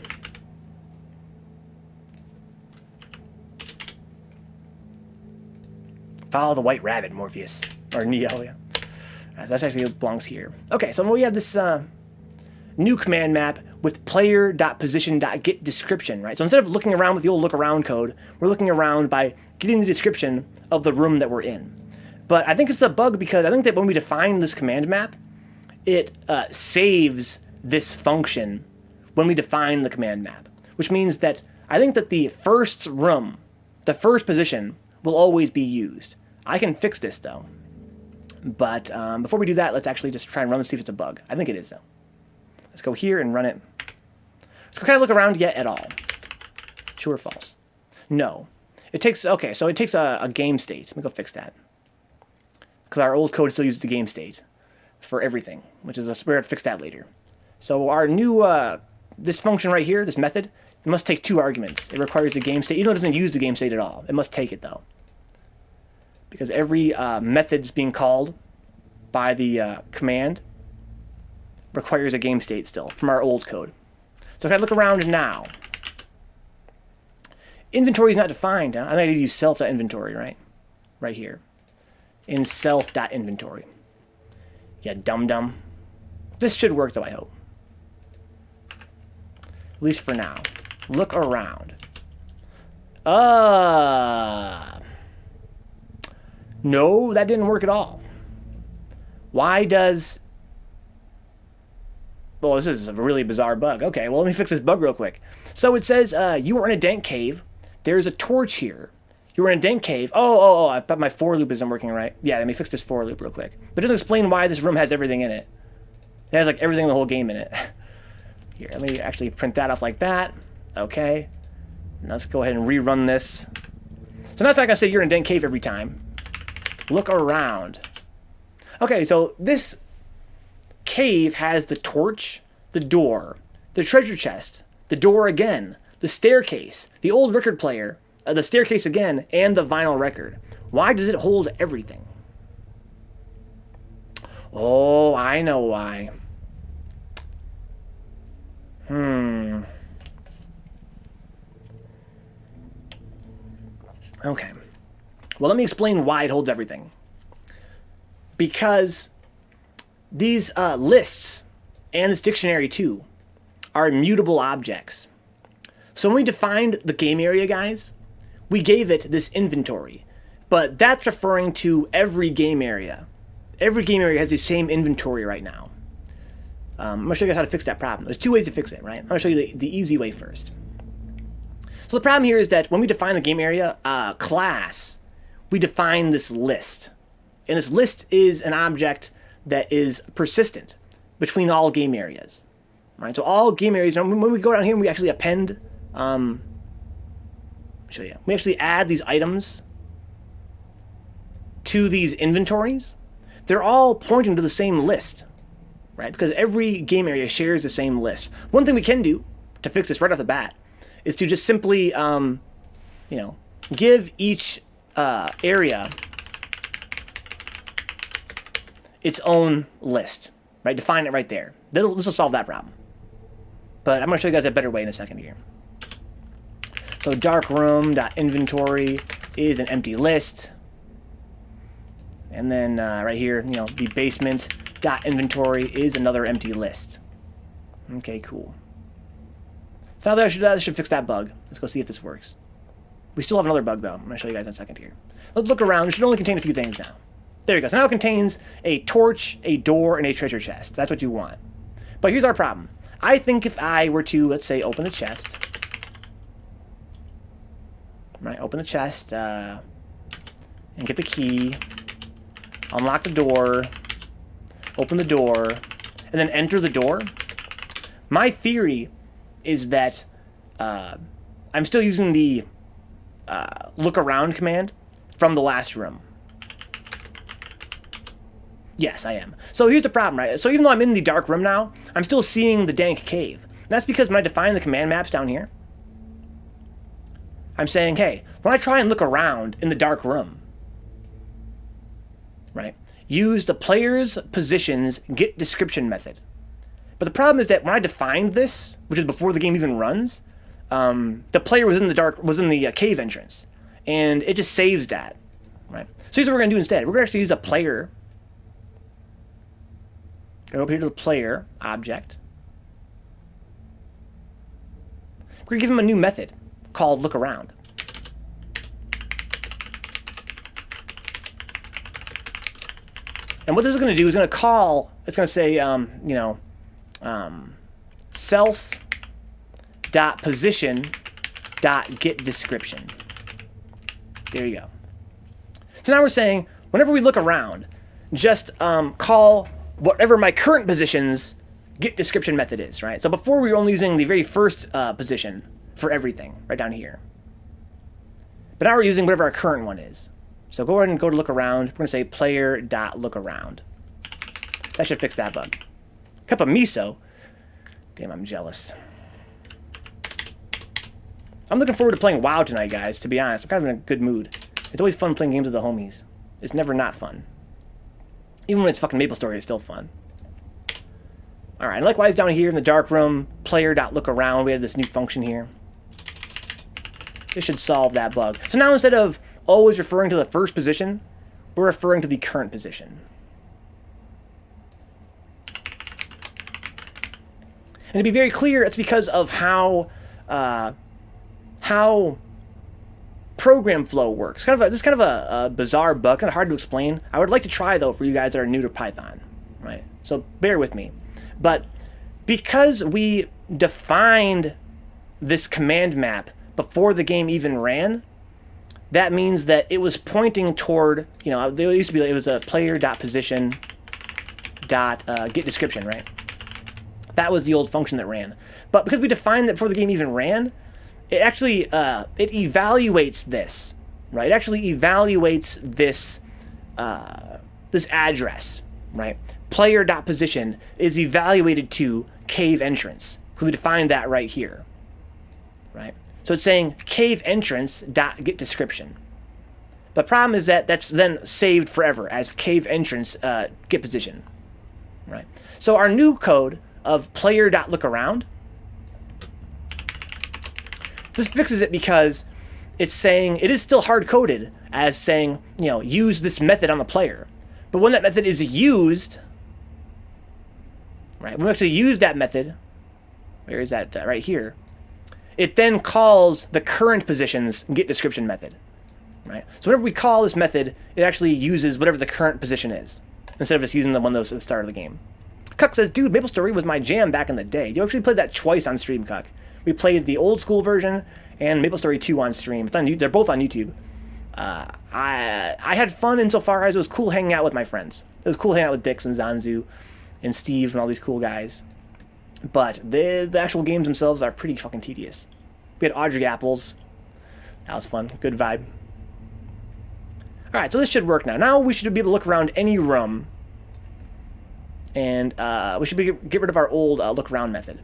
Follow the white rabbit, Morpheus. Or Neo, yeah. That's actually belongs here. Okay, so we have this new command map with player.position.getDescription, right? So instead of looking around with the old look around code, we're looking around by getting the description of the room that we're in. But I think it's a bug because I think that when we define this command map, it saves this function when we define the command map, which means that I think that the first room, the first position, will always be used. I can fix this though. But before we do that, let's actually just try and run and see if it's a bug. I think it is though. Let's go here and run it. Let's go kind of look around yet at all. True or false? No. It takes, okay, so it takes a game state. Let me go fix that. Because our old code still uses the game state for everything, which is, we're going to fix that later. So our new, this function right here, this method, it must take 2 arguments. It requires the game state, even though it doesn't use the game state at all. It must take it though. Because every method is being called by the command requires a game state still from our old code. So if I look around now, inventory is not defined. Huh? I need to use self.inventory, right? Right here. In self.inventory. Yeah, dum-dum. This should work though, I hope. At least for now. Look around. No, that didn't work at all. Why does... Well, this is a really bizarre bug. Okay, well, let me fix this bug real quick. So it says, you are in a dank cave. There's a torch here. You were in a dank cave. Oh, I bet my for loop isn't working right. Yeah, let me fix this for loop real quick. But it doesn't explain why this room has everything in it. It has, like, everything in the whole game in it. Here, let me actually print that off like that. Okay. Now let's go ahead and rerun this. So now it's not going to say you're in a dank cave every time. Look around. Okay, so this cave has the torch, the door, the treasure chest, the door again, the staircase, the old record player, the staircase again, and the vinyl record. Why does it hold everything? Oh, I know why. Okay. Well, let me explain why it holds everything. Because these lists, and this dictionary too, are immutable objects. So when we defined the game area, guys, we gave it this inventory. But that's referring to every game area. Every game area has the same inventory right now. I'm going to show you guys how to fix that problem. There's 2 ways to fix it, right? I'm going to show you the easy way first. So the problem here is that when we define the game area class, we define this list. And this list is an object that is persistent between all game areas. Right? So all game areas, when we go down here and we actually append, I'll show you. We actually add these items to these inventories. They're all pointing to the same list, right? Because every game area shares the same list. One thing we can do to fix this right off the bat is to just simply, give each area its own list, right? Define it right there. This will solve that problem. But I'm going to show you guys a better way in a second here. So darkroom.inventory is an empty list. And then right here, you know, the basement dot inventory is another empty list. Okay, cool. So now that should fix that bug. Let's go see if this works. We still have another bug though. I'm going to show you guys in a second here. Let's look around. It should only contain a few things now. There you go. So now it contains a torch, a door, and a treasure chest. That's what you want. But here's our problem. I think if I were to, let's say, open the chest. Right, open the chest, and get the key, unlock the door, open the door, and then enter the door. My theory is that I'm still using the look around command from the last room. Yes, I am. So here's the problem, right? So even though I'm in the dark room now, I'm still seeing the dank cave. That's because when I define the command maps down here, I'm saying, hey, when I try and look around in the dark room, right, use the player's positions get description method. But the problem is that when I defined this, which is before the game even runs, the player was in the cave entrance, and it just saves that, right? So here's what we're gonna do instead. We're gonna actually use a player. Go over here to the player object. We're gonna give him a new method called look around. And what this is going to do is going to call, it's going to say, you know, self.position.getDescription. There you go. So now we're saying, whenever we look around, just call whatever my current position's getDescription method is, right? So before we were only using the very first position for everything, right down here. But now we're using whatever our current one is. So go ahead and go to look around. We're going to say player.lookaround. That should fix that bug. Cup of miso. Damn, I'm jealous. I'm looking forward to playing WoW tonight, guys, to be honest. I'm kind of in a good mood. It's always fun playing games with the homies. It's never not fun. Even when it's fucking MapleStory, it's still fun. Alright, likewise down here in the dark room, player.lookaround, we have this new function here. This should solve that bug. So now instead of always referring to the first position, we're referring to the current position. And to be very clear, it's because of how program flow works. This is kind of a bizarre bug, kind of hard to explain. I would like to try, though, for you guys that are new to Python, right? So bear with me. But because we defined this command map before the game even ran, that means that it was pointing toward, you know, there used to be, it was a player.position.getDescription, right? That was the old function that ran. But because we defined that before the game even ran, it actually, it evaluates this, right? It actually evaluates this, this address, right? Player.position is evaluated to cave entrance. We defined that right here, right? So it's saying cave entrance dot get description. The problem is that that's then saved forever as cave entrance get position, right? So our new code of player dot look around, this fixes it because it's saying it is still hard coded as saying, you know, use this method on the player, but when that method is used, right? When we actually use that method, where is that? Right here. It then calls the current position's getDescription method, right? So whenever we call this method, it actually uses whatever the current position is, instead of just using the one that was at the start of the game. Cuck says, dude, MapleStory was my jam back in the day. You actually played that twice on stream, Cuck. We played the old school version and MapleStory 2 on stream. It's on, they're both on YouTube. I had fun insofar as it was cool hanging out with my friends. It was cool hanging out with Dix and Zanzu and Steve and all these cool guys. But the actual games themselves are pretty fucking tedious. We had Audrey Apples. That was fun. Good vibe. Alright, so this should work now. Now we should be able to look around any room. And we should get rid of our old look around method.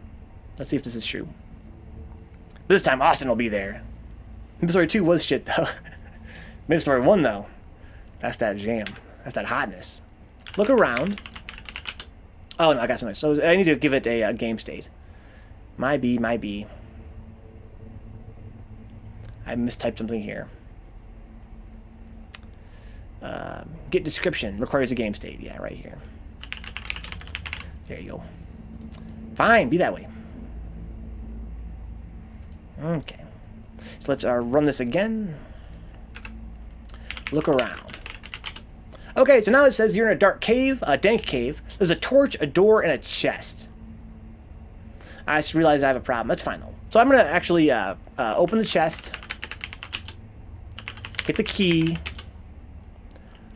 Let's see if this is true. This time Austin will be there. MapleStory 2 was shit, though. MapleStory 1, though. That's that jam. That's that hotness. Look around. Oh, no, I got something. So I need to give it a game state. My B. I mistyped something here. Get description requires a game state. Yeah, right here. There you go. Fine, be that way. Okay. So let's run this again. Look around. Okay, so now it says you're in a dark cave, a dank cave. There's a torch, a door, and a chest. I just realized I have a problem. That's fine, though. So I'm going to actually open the chest, get the key,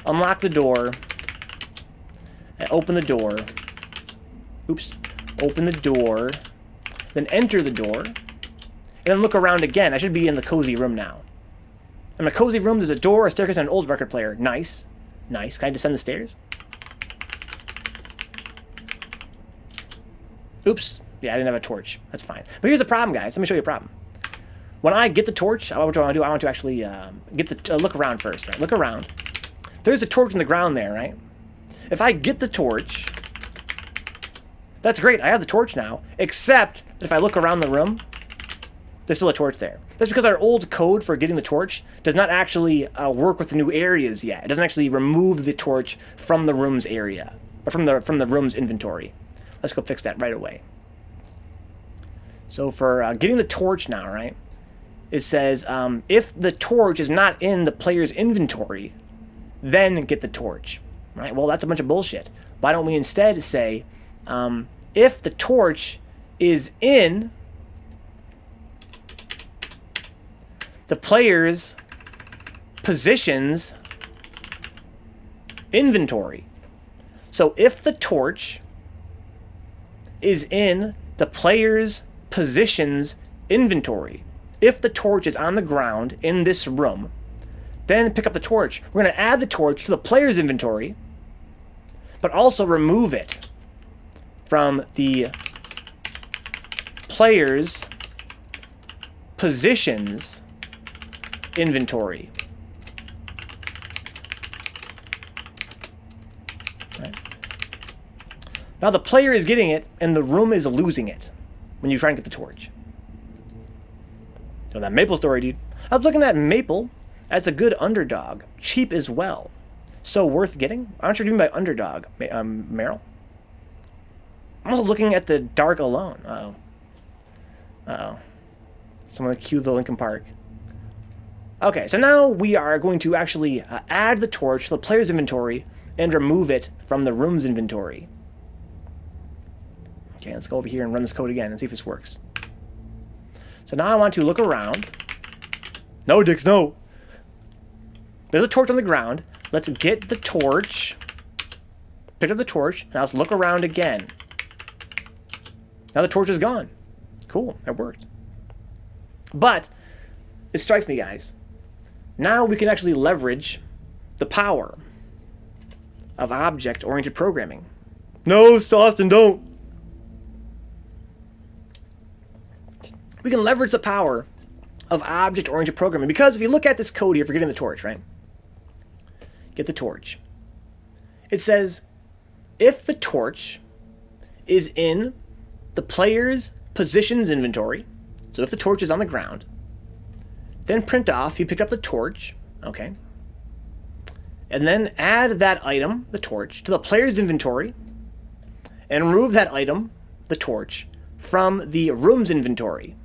unlock the door, and open the door. Oops. Open the door, then enter the door, and then look around again. I should be in the cozy room now. In my cozy room, there's a door, a staircase, and an old record player. Nice. Nice. Can I descend the stairs? Oops. Yeah, I didn't have a torch. That's fine. But here's the problem, guys. Let me show you a problem. When I get the torch, what do I want to do? I want to actually get the look around first. Right? Look around. There's a torch on the ground there, right? If I get the torch, that's great. I have the torch now. Except that if I look around the room, there's still a torch there. That's because our old code for getting the torch does not actually work with the new areas yet. It doesn't actually remove the torch from the room's area, or from the room's inventory. Let's go fix that right away. So for getting the torch now, right? It says if the torch is not in the player's inventory, then get the torch. Right? Well, that's a bunch of bullshit. Why don't we instead say if the torch is in the player's position's inventory. So if the torch is in the player's position's inventory, if the torch is on the ground in this room, then pick up the torch. We're going to add the torch to the player's inventory, but also remove it from the player's position's inventory. Right. Now the player is getting it, and the room is losing it when you try and get the torch. So that Maple story, dude. I was looking at Maple. That's a good underdog. Cheap as well. So worth getting? I'm not sure what you mean by underdog, Meryl. I'm also looking at the Dark Alone. Uh-oh. Uh-oh. Someone cue the Linkin Park. Okay, so now we are going to actually add the torch to the player's inventory and remove it from the room's inventory. Okay, let's go over here and run this code again and see if this works. So now I want to look around. No, Dix, no. There's a torch on the ground. Let's get the torch. Pick up the torch. Now let's look around again. Now the torch is gone. Cool, that worked. But it strikes me, guys. Now we can actually leverage the power of object-oriented programming. No, Austin, don't. We can leverage the power of object-oriented programming, because if you look at this code here for getting the torch, right? Get the torch. It says, if the torch is in the player's positions inventory, so if the torch is on the ground, then print off, you picked up the torch, okay? And then add that item, the torch, to the player's inventory, and remove that item, the torch, from the room's inventory.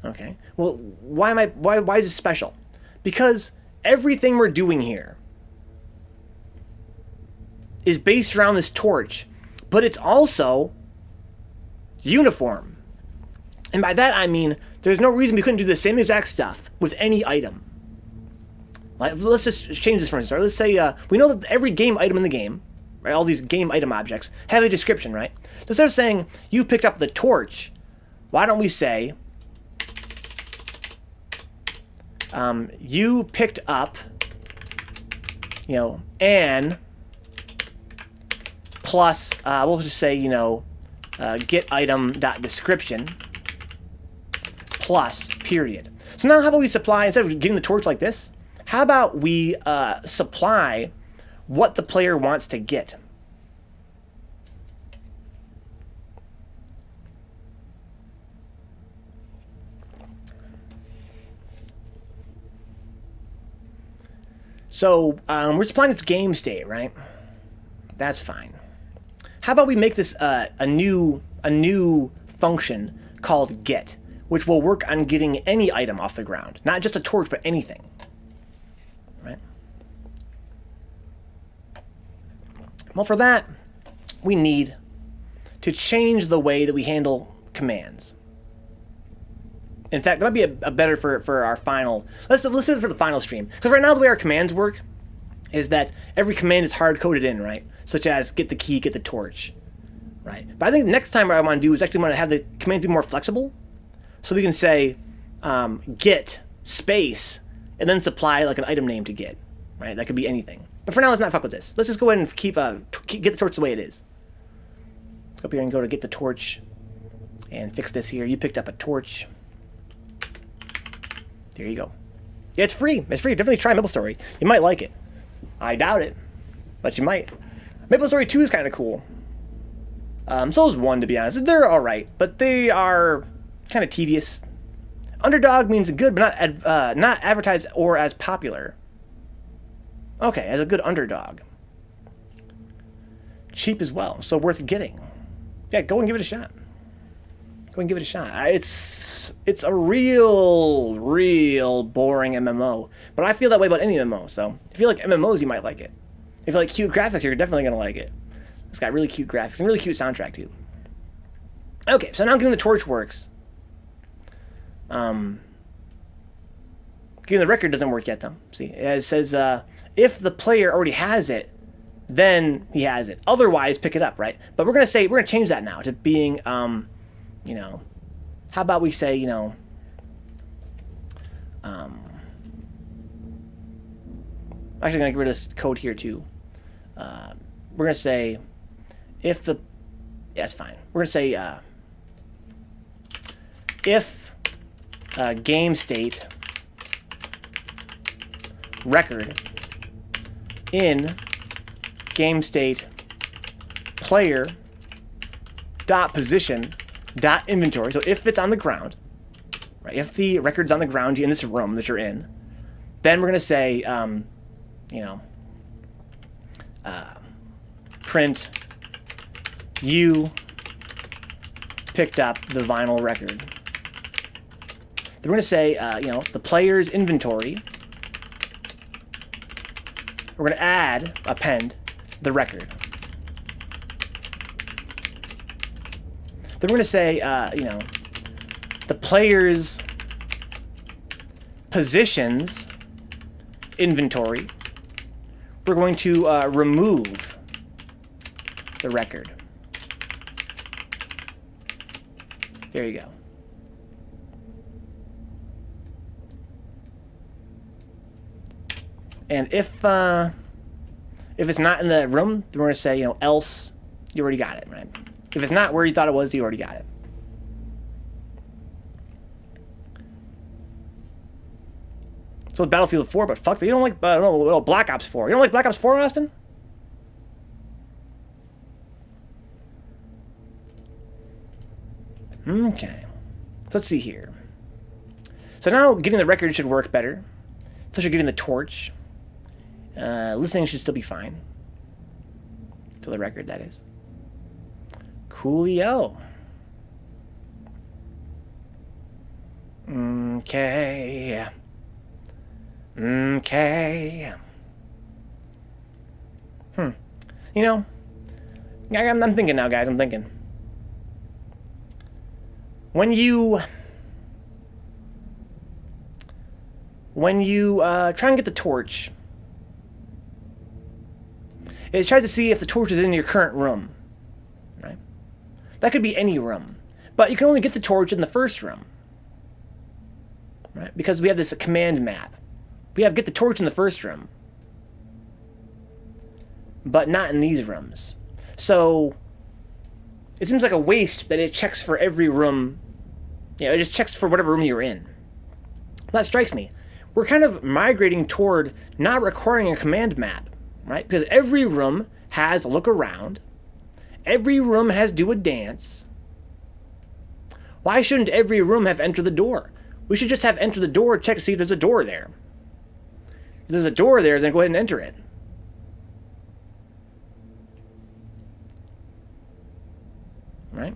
Okay. Well, why is this special? Because everything we're doing here is based around this torch, but it's also uniform. And by that I mean there's no reason we couldn't do the same exact stuff with any item. Like, let's just change this for instance. Let's say we know that every game item in the game, right, all these game item objects, have a description, right? So instead of saying you picked up the torch, why don't we say you picked up, an plus, we'll just say, get item dot description plus period. So now how about we supply, instead of getting the torch like this, how about we supply what the player wants to get? So we're supplying its game state, right? That's fine. How about we make this a new function called get, which will work on getting any item off the ground, not just a torch, but anything, right? Well, for that, we need to change the way that we handle commands. In fact, that might be a better for our final. Let's do it for the final stream, because right now the way our commands work is that every command is hard coded in, right? Such as get the key, get the torch, right? But I think next time what I want to do is actually want to have the command be more flexible, so we can say get space and then supply like an item name to get, right? That could be anything. But for now, let's not fuck with this. Let's just go ahead and keep get the torch the way it is. Let's go up here and go to get the torch and fix this here. You picked up a torch. There you go. Yeah, it's free. It's free. Definitely try MapleStory. You might like it. I doubt it, but you might. MapleStory 2 is kind of cool. So is 1, to be honest. They're alright, but they are kind of tedious. Underdog means good, but not advertised or as popular. Okay, as a good underdog. Cheap as well, so worth getting. Yeah, go and give it a shot. Go and give it a shot. It's a real boring MMO, but I feel that way about any MMO. So if you like MMOs, you might like it. If you like cute graphics, you're definitely gonna like it. It's got really cute graphics and really cute soundtrack too. Okay, so now getting the torch works. Getting the record doesn't work yet though. See, it says if the player already has it, then he has it. Otherwise, pick it up, right? But we're gonna change that now to being you know, how about we say, you know, actually, I'm going to get rid of this code here, too. We're going to say, if the, yeah, it's fine. We're going to say, if game state record in game state player dot position dot inventory. So if it's on the ground, right? If the record's on the ground in this room that you're in, then we're gonna say, you know, print you picked up the vinyl record. Then we're gonna say, you know, the player's inventory. We're gonna append the record. Then we're going to say, you know, the player's positions inventory. We're going to remove the record. There you go. And if it's not in the room, then we're going to say, you know, else you already got it, right? If it's not where you thought it was, you already got it. So it's Battlefield 4, but fuck, you don't like Black Ops 4. You don't like Black Ops 4, Austin? Okay. So let's see here. So now getting the record should work better. Especially getting the torch. Listening should still be fine. To the record, that is. Coolio. Okay. Okay. You know, I'm thinking now, guys. I'm thinking. When you try and get the torch, it tries to see if the torch is in your current room, right? That could be any room, but you can only get the torch in the first room, right? Because we have this command map. We have get the torch in the first room, but not in these rooms. So it seems like a waste that it checks for every room. You know, it just checks for whatever room you're in. That strikes me. We're kind of migrating toward not requiring a command map, right? Because every room has look around. Every room has do a dance. Why shouldn't every room have enter the door? We should just have enter the door, check to see if there's a door there. there's a door there, then go ahead and enter it. Right?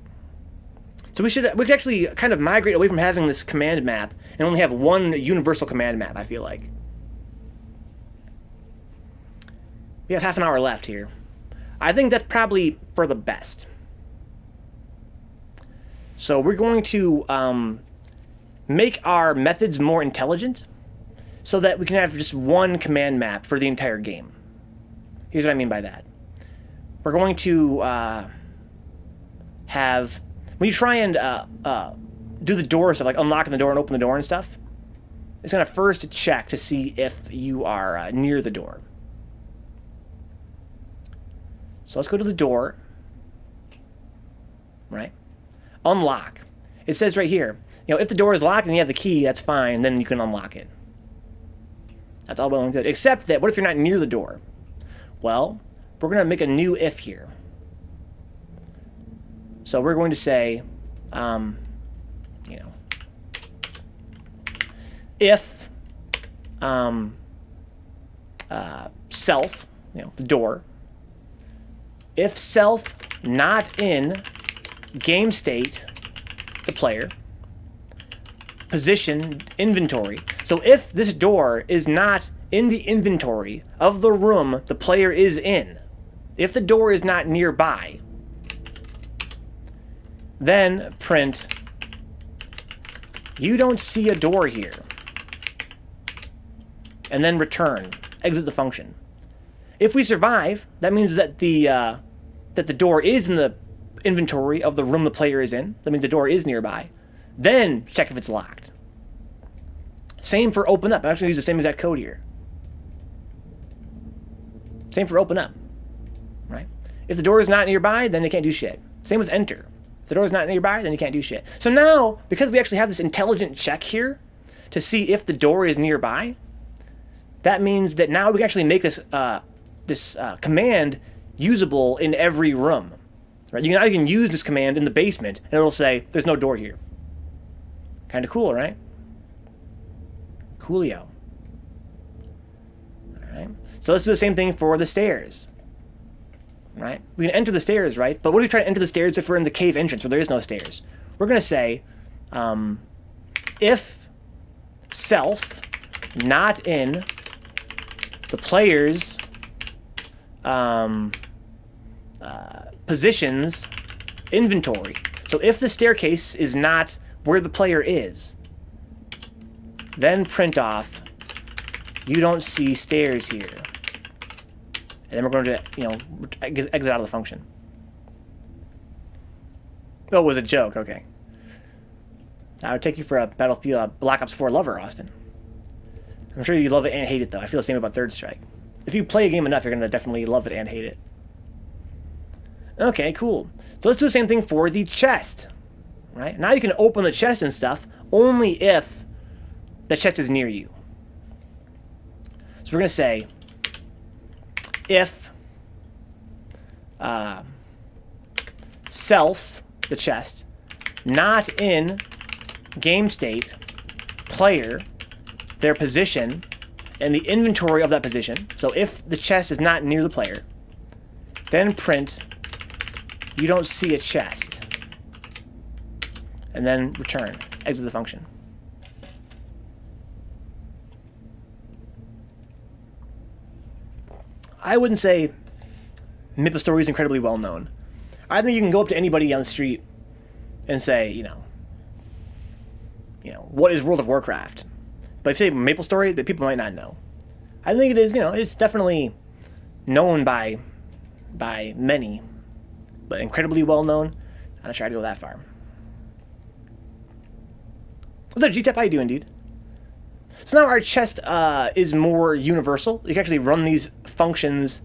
So we could actually kind of migrate away from having this command map and only have one universal command map, I feel like. We have half an hour left here. I think that's probably for the best. So we're going to make our methods more intelligent so that we can have just one command map for the entire game. Here's what I mean by that. We're going to have... When you try and do the door stuff, like unlocking the door and open the door and stuff, it's going to first check to see if you are near the door. So let's go to the door, right? Unlock. It says right here, if the door is locked and you have the key, that's fine, then you can unlock it. That's all well and good. Except that, what if you're not near the door? Well, we're going to make a new if here. So we're going to say, if self, the door, if self not in game state, the player, position, inventory. So if this door is not in the inventory of the room the player is in, if the door is not nearby, then print, you don't see a door here. And then return, exit the function. If we survive, that means that the door is in the inventory of the room the player is in. That means the door is nearby. Then check if it's locked. Same for open up. I'm actually going to use the same exact code here. Same for open up, right? If the door is not nearby, then they can't do shit. Same with enter. If the door is not nearby, then you can't do shit. So now, because we actually have this intelligent check here to see if the door is nearby, that means that now we can actually make this command usable in every room. Right? You can use this command in the basement, and it'll say, there's no door here. Kind of cool, right? Coolio. All right. So let's do the same thing for the stairs. Right? We can enter the stairs, right? But what if we try to enter the stairs if we're in the cave entrance where there is no stairs? We're going to say, if self not in the player's positions inventory. So if the staircase is not where the player is, then print off, you don't see stairs here. And then we're going to, exit out of the function. Oh, it was a joke. Okay. I would take you for a Battlefield Black Ops 4 lover, Austin. I'm sure you love it and hate it, though. I feel the same about Third Strike. If you play a game enough, you're going to definitely love it and hate it. Okay, cool. So let's do the same thing for the chest. Right? Now you can open the chest and stuff only if the chest is near you. So we're going to say, if self, the chest, not in game state, player, their position, and the inventory of that position. So if the chest is not near the player, then print, you don't see a chest. And then return, exit the function. I wouldn't say MapleStory is incredibly well known. I think you can go up to anybody on the street and say, what is World of Warcraft? But if you say MapleStory, that people might not know. I think it is, it's definitely known by many, but incredibly well known. I'm not sure I'd go that far. What's up, GTAP? How you doing, dude? So now our chest is more universal. You can actually run these functions,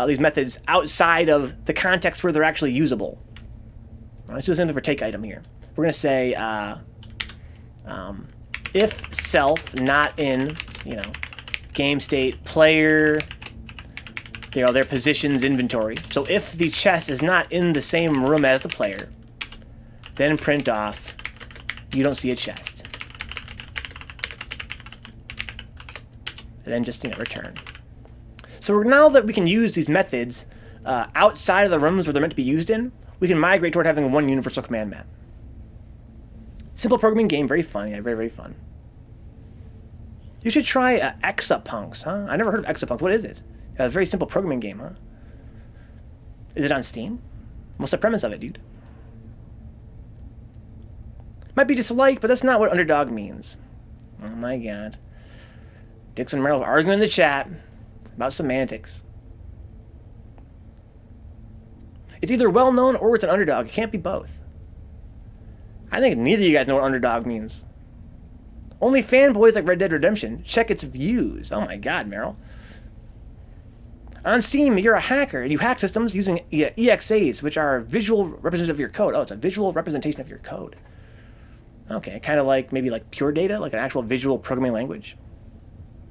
these methods, outside of the context where they're actually usable. Let's do the same thing for take item here. We're going to say if self not in, game state, player, their positions inventory. So if the chest is not in the same room as the player, then print off, you don't see a chest. and then just, return. So now that we can use these methods outside of the rooms where they're meant to be used in, we can migrate toward having one universal command map. Simple programming game, very fun. Yeah, very, very fun. You should try Exapunks, huh? I never heard of Exapunks. What is it? A very simple programming game, huh? Is it on Steam? What's the premise of it, dude? Might be dislike, but that's not what underdog means. Oh my god. Dix and Merrill arguing in the chat about semantics. It's either well-known or it's an underdog. It can't be both. I think neither of you guys know what underdog means. Only fanboys like Red Dead Redemption check its views. Oh my god, Merrill. On Steam, you're a hacker, and you hack systems using EXAs, which are visual representative of your code. Oh, it's a visual representation of your code. Okay, kind of like, maybe like pure data, like an actual visual programming language.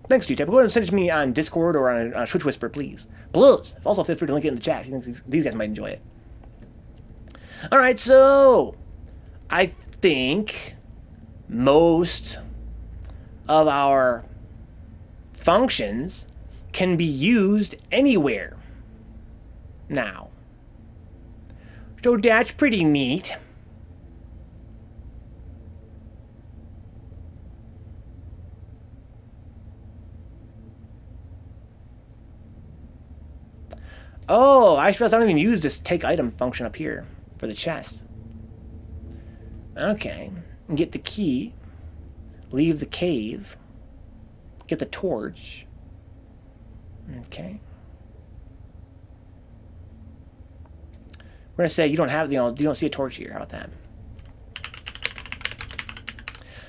Thanks, G-Type. Go ahead and send it to me on Discord or on a Twitch Whisper, please. Blues. Also, feel free to link it in the chat. You think these guys might enjoy it. All right, so I think most of our functions can be used anywhere now. So that's pretty neat. Oh, I realized I don't even use this take item function up here for the chest. Okay. Get the key. Leave the cave. Get the torch. Okay. We're gonna say you don't have, you don't see a torch here. How about that?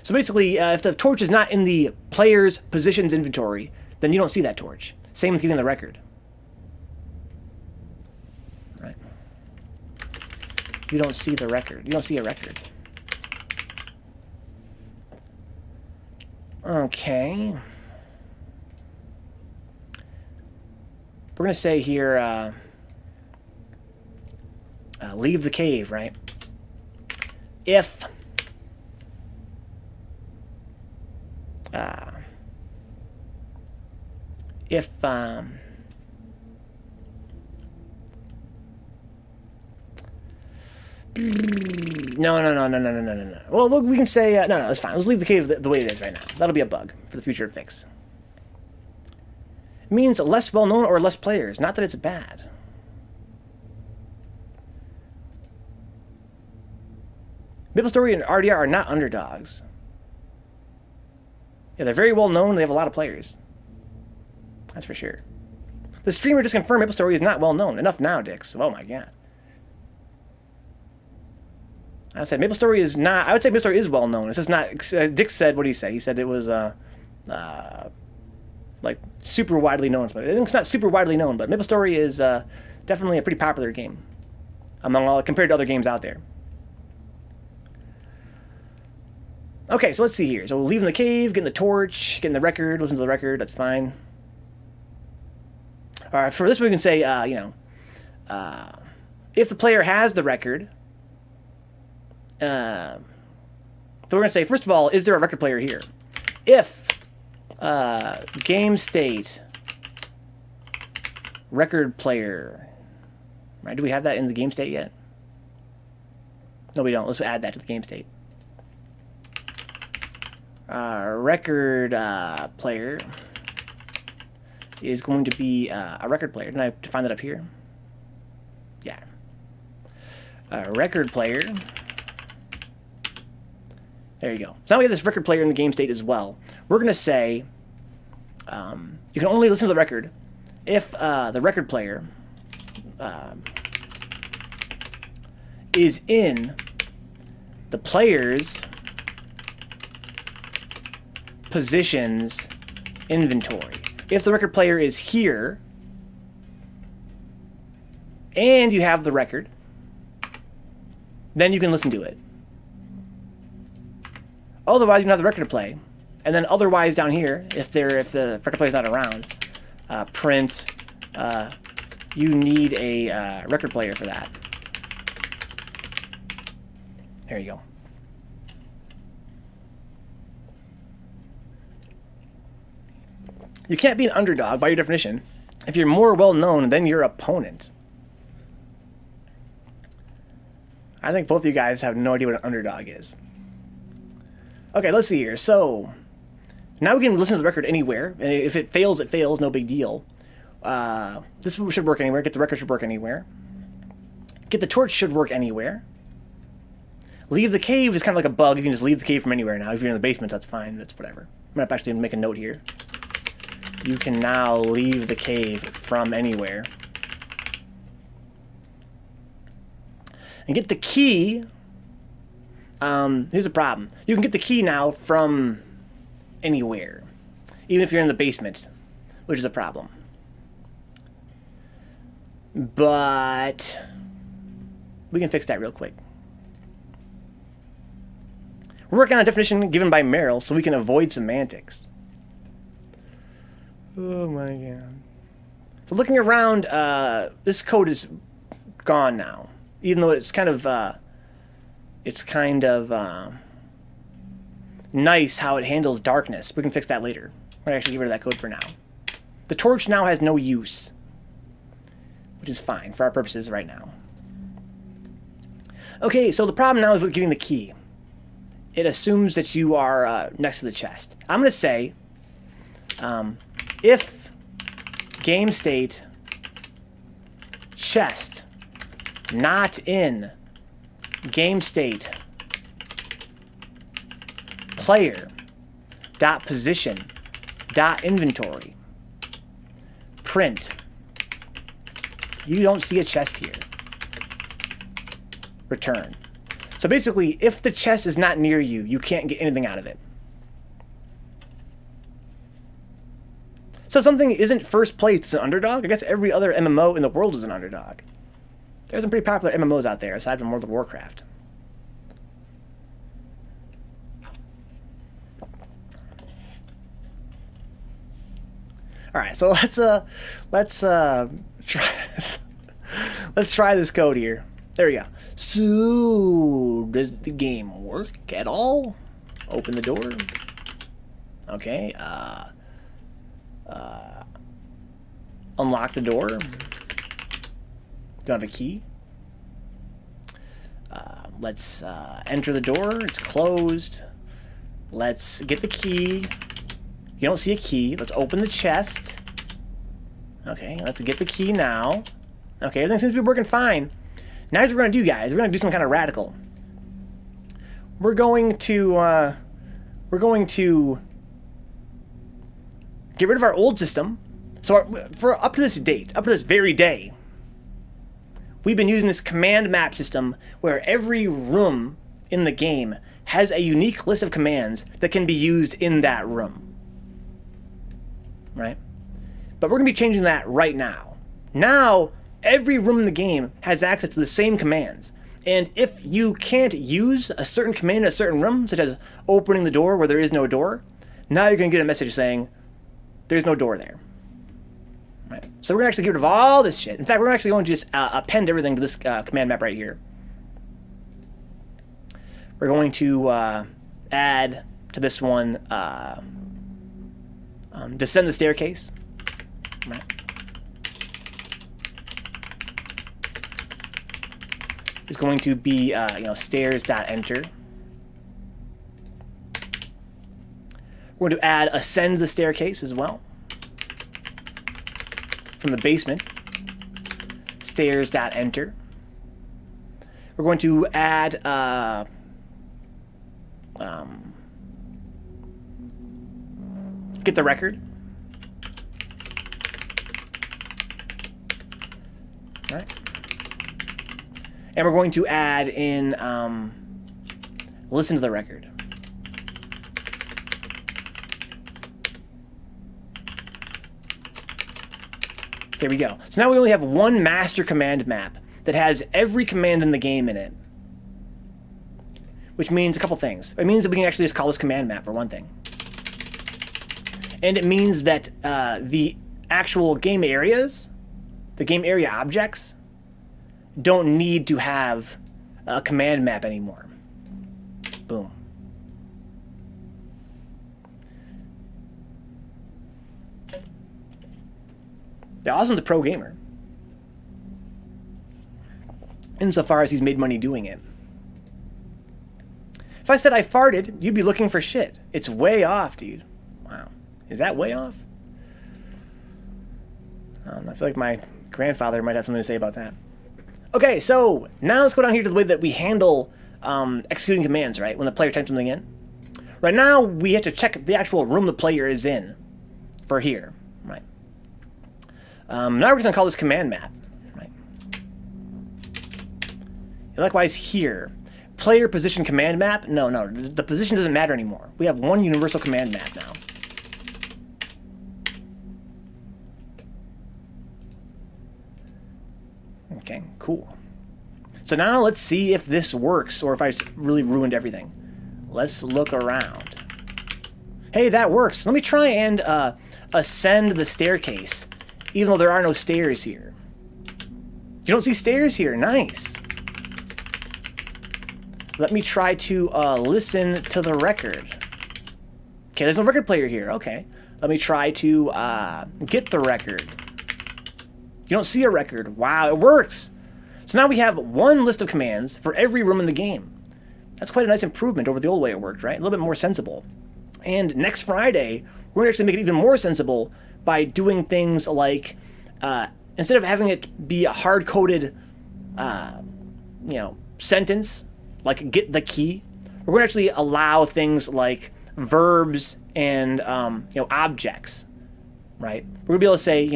So basically, if the torch is not in the player's positions inventory, then you don't see that torch. Same with getting the record. Right. You don't see the record. You don't see a record. Okay. We're going to say here, leave the cave, right? If no. Well, we can say, no, it's fine. Let's leave the cave the way it is right now. That'll be a bug for the future fix. It means less well-known or less players. Not that it's bad. MapleStory and RDR are not underdogs. Yeah, they're very well-known. They have a lot of players. That's for sure. The streamer just confirmed MapleStory is not well-known. Enough now, Dix. Oh my god. I would say MapleStory is not. I would say MapleStory is well known. It's just not. Dick said, what did he say? He said it was like super widely known. I think it's not super widely known, but MapleStory is definitely a pretty popular game among all, compared to other games out there. Okay, so let's see here. So leaving the cave, getting the torch, getting the record, listen to the record. That's fine. All right, for this we can say, if the player has the record. So we're going to say, first of all, is there a record player here? If game state record player, right? Do we have that in the game state yet? No, we don't. Let's add that to the game state. Record player is going to be a record player. Didn't I define that up here? Yeah. Record player. There you go. So now we have this record player in the game state as well. We're going to say you can only listen to the record if the record player is in the player's positions inventory. If the record player is here and you have the record, then you can listen to it. Otherwise, you don't have the record to play. And then otherwise down here, if the record player is not around, print, you need a record player for that. There you go. You can't be an underdog by your definition if you're more well known than your opponent. I think both of you guys have no idea what an underdog is. Okay, let's see here. So now we can listen to the record anywhere, and if it fails, it fails. No big deal. This should work anywhere. Get the record should work anywhere. Get the torch should work anywhere. Leave the cave is kind of like a bug. You can just leave the cave from anywhere now. If you're in the basement, that's fine. That's whatever. I'm going to actually make a note here. You can now leave the cave from anywhere. And get the key. Here's a problem. You can get the key now from anywhere. Even if you're in the basement, which is a problem. But we can fix that real quick. We're working on a definition given by Merrill so we can avoid semantics. Oh my god. So looking around, this code is gone now. Even though it's kind of nice how it handles darkness. We can fix that later. We're going to actually get rid of that code for now. The torch now has no use, which is fine for our purposes right now. Okay, so the problem now is with getting the key. It assumes that you are next to the chest. I'm going to say, if game state chest not in game state player dot position dot inventory print, you don't see a chest here, return. So basically, if the chest is not near you, you can't get anything out of it. So if something isn't first place, it's an underdog. I guess every other MMO in the world is an underdog. There's some pretty popular MMOs out there, aside from World of Warcraft. All right, so let's try this. Let's try this code here. There we go. So, does the game work at all? Open the door. Okay. Unlock the door. Don't have a key. Let's enter the door. It's closed. Let's get the key. You don't see a key. Let's open the chest. Okay, let's get the key now. Okay, everything seems to be working fine. Now here's what we're going to do, guys. We're going to do something kind of radical. We're going to get rid of our old system. So for up to this date, up to this very day, we've been using this command map system where every room in the game has a unique list of commands that can be used in that room. Right? But we're going to be changing that right now. Now, every room in the game has access to the same commands. And if you can't use a certain command in a certain room, such as opening the door where there is no door, now you're going to get a message saying, there's no door there. Right? So we're going to actually get rid of all this shit. In fact, we're actually going to just append everything to this command map right here. We're going to add to this one, descend the staircase. Right? Is going to be stairs.enter. We're going to add ascend the staircase as well. From the basement, stairs.enter. We're going to add get the record. All right. And we're going to add in listen to the record. There we go. So now we only have one master command map that has every command in the game in it. Which means a couple things. It means that we can actually just call this command map for one thing. And it means that the actual game areas, the game area objects, don't need to have a command map anymore. Boom. Austin's a pro gamer. Insofar as he's made money doing it. If I said I farted, you'd be looking for shit. It's way off, dude. Wow. Is that way off? I feel like my grandfather might have something to say about that. Okay, so now let's go down here to the way that we handle executing commands, right? When the player types something in. Right now, we have to check the actual room the player is in for here, right? Now we're just going to call this command map, right? And likewise here, player position command map. No, the position doesn't matter anymore. We have one universal command map now. Okay, cool. So now let's see if this works or if I really ruined everything. Let's look around. Hey, that works. Let me try and ascend the staircase, even though there are no stairs here. You don't see stairs here. Nice. Let me try to listen to the record. Okay, there's no record player here. Okay. Let me try to get the record. You don't see a record. Wow, it works. So now we have one list of commands for every room in the game. That's quite a nice improvement over the old way it worked, right? A little bit more sensible. And next Friday, we're going to actually make it even more sensible by doing things like, instead of having it be a hard-coded, sentence, like get the key, we're going to actually allow things like verbs and, objects, right? We're going to be able to say,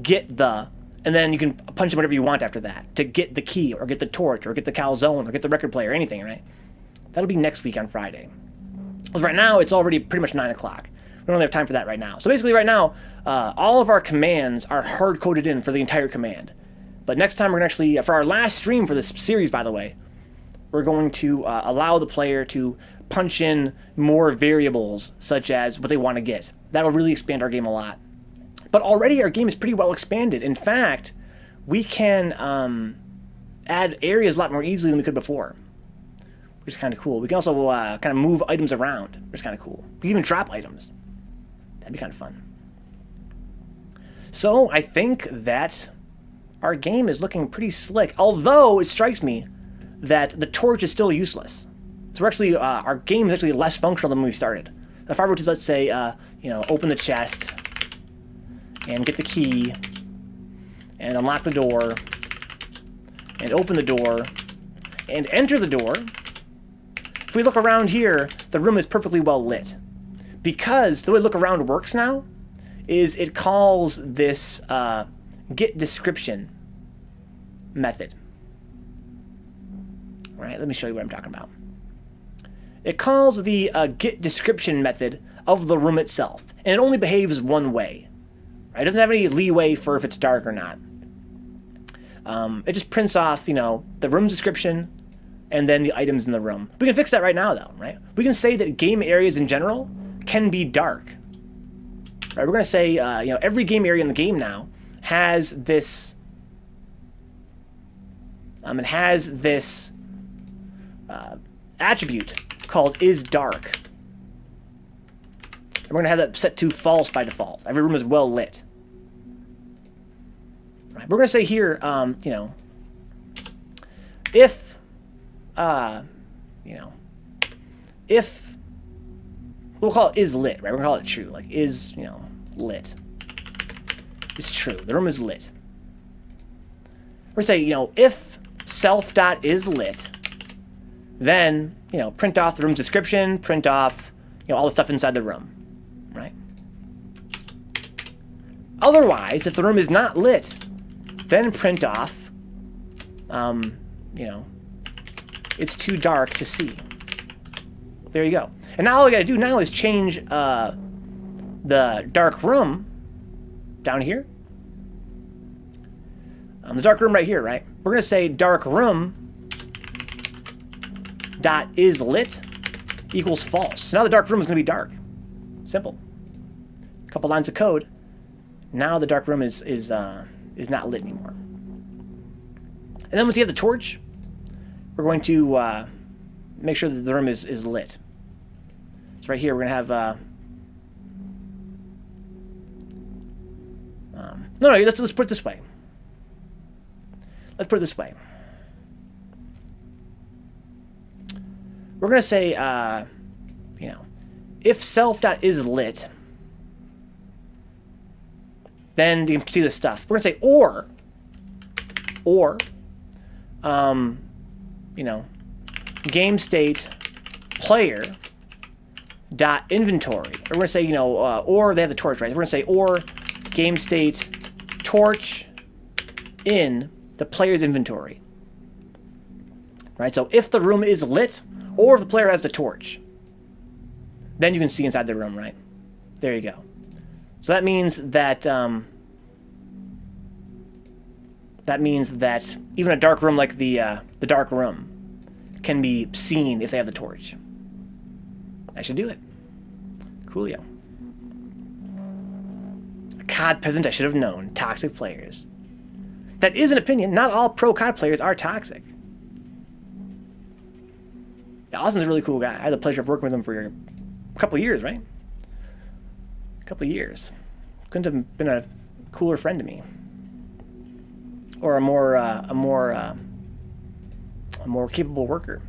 get the, and then you can punch in whatever you want after that to get the key or get the torch or get the calzone or get the record player, anything, right? That'll be next week on Friday. Because right now, it's already pretty much 9 o'clock. We don't have time for that right now. So basically right now, all of our commands are hard-coded in for the entire command. But next time we're going to actually, for our last stream for this series, by the way, we're going to allow the player to punch in more variables, such as what they want to get. That'll really expand our game a lot. But already our game is pretty well expanded. In fact, we can add areas a lot more easily than we could before, which is kind of cool. We can also kind of move items around, which is kind of cool. We can even drop items. That'd be kind of fun. So I think that our game is looking pretty slick, although it strikes me that the torch is still useless. So we're actually, our game is actually less functional than when we started. If I were to, let's say, open the chest and get the key and unlock the door and open the door and enter the door, if we look around here, the room is perfectly well lit. Because the way look around works now is it calls this get description method. All right, let me show you what I'm talking about. It calls the get description method of the room itself, and it only behaves one way. Right? It doesn't have any leeway for if it's dark or not. It just prints off, the room description and then the items in the room. We can fix that right now, though, right? We can say that game areas in general can be dark. Right? We're going to say, every game area in the game now has this. It has this attribute called isDark. And we're going to have that set to false by default. Every room is well lit. Right? We're going to say here, if, if, we'll call it is lit, right? We're going to call it true. Like is, lit. It's true. The room is lit. We're going to say, if self.isLit, then, print off the room's description, print off, all the stuff inside the room, right? Otherwise, if the room is not lit, then print off, it's too dark to see. There you go. And now all we got to do now is change the dark room down here. The dark room right here, right? We're going to say dark room dot is lit equals false. So now the dark room is going to be dark. Simple. A couple lines of code. Now the dark room is not lit anymore. And then once you have the torch, we're going to make sure that the room is lit. So right here we're going to have No, let's put it this way. Let's put it this way. We're going to say, you know, if self.is lit, then you can see this stuff. We're going to say or, you know, game state player dot inventory. We're going to say, you know, or they have the torch, right? We're going to say or game state torch in the player's inventory, right? So if the room is lit or if the player has the torch, then you can see inside the room, right? There you go. So that means that even a dark room like the dark room can be seen if they have the torch. I should do it. Coolio. A COD peasant I should have known. Toxic players. That is an opinion. Not all pro COD players are toxic. Yeah, Austin's a really cool guy. I had the pleasure of working with him for a couple of years, right? A couple of years. Couldn't have been a cooler friend to me. Or a more capable worker.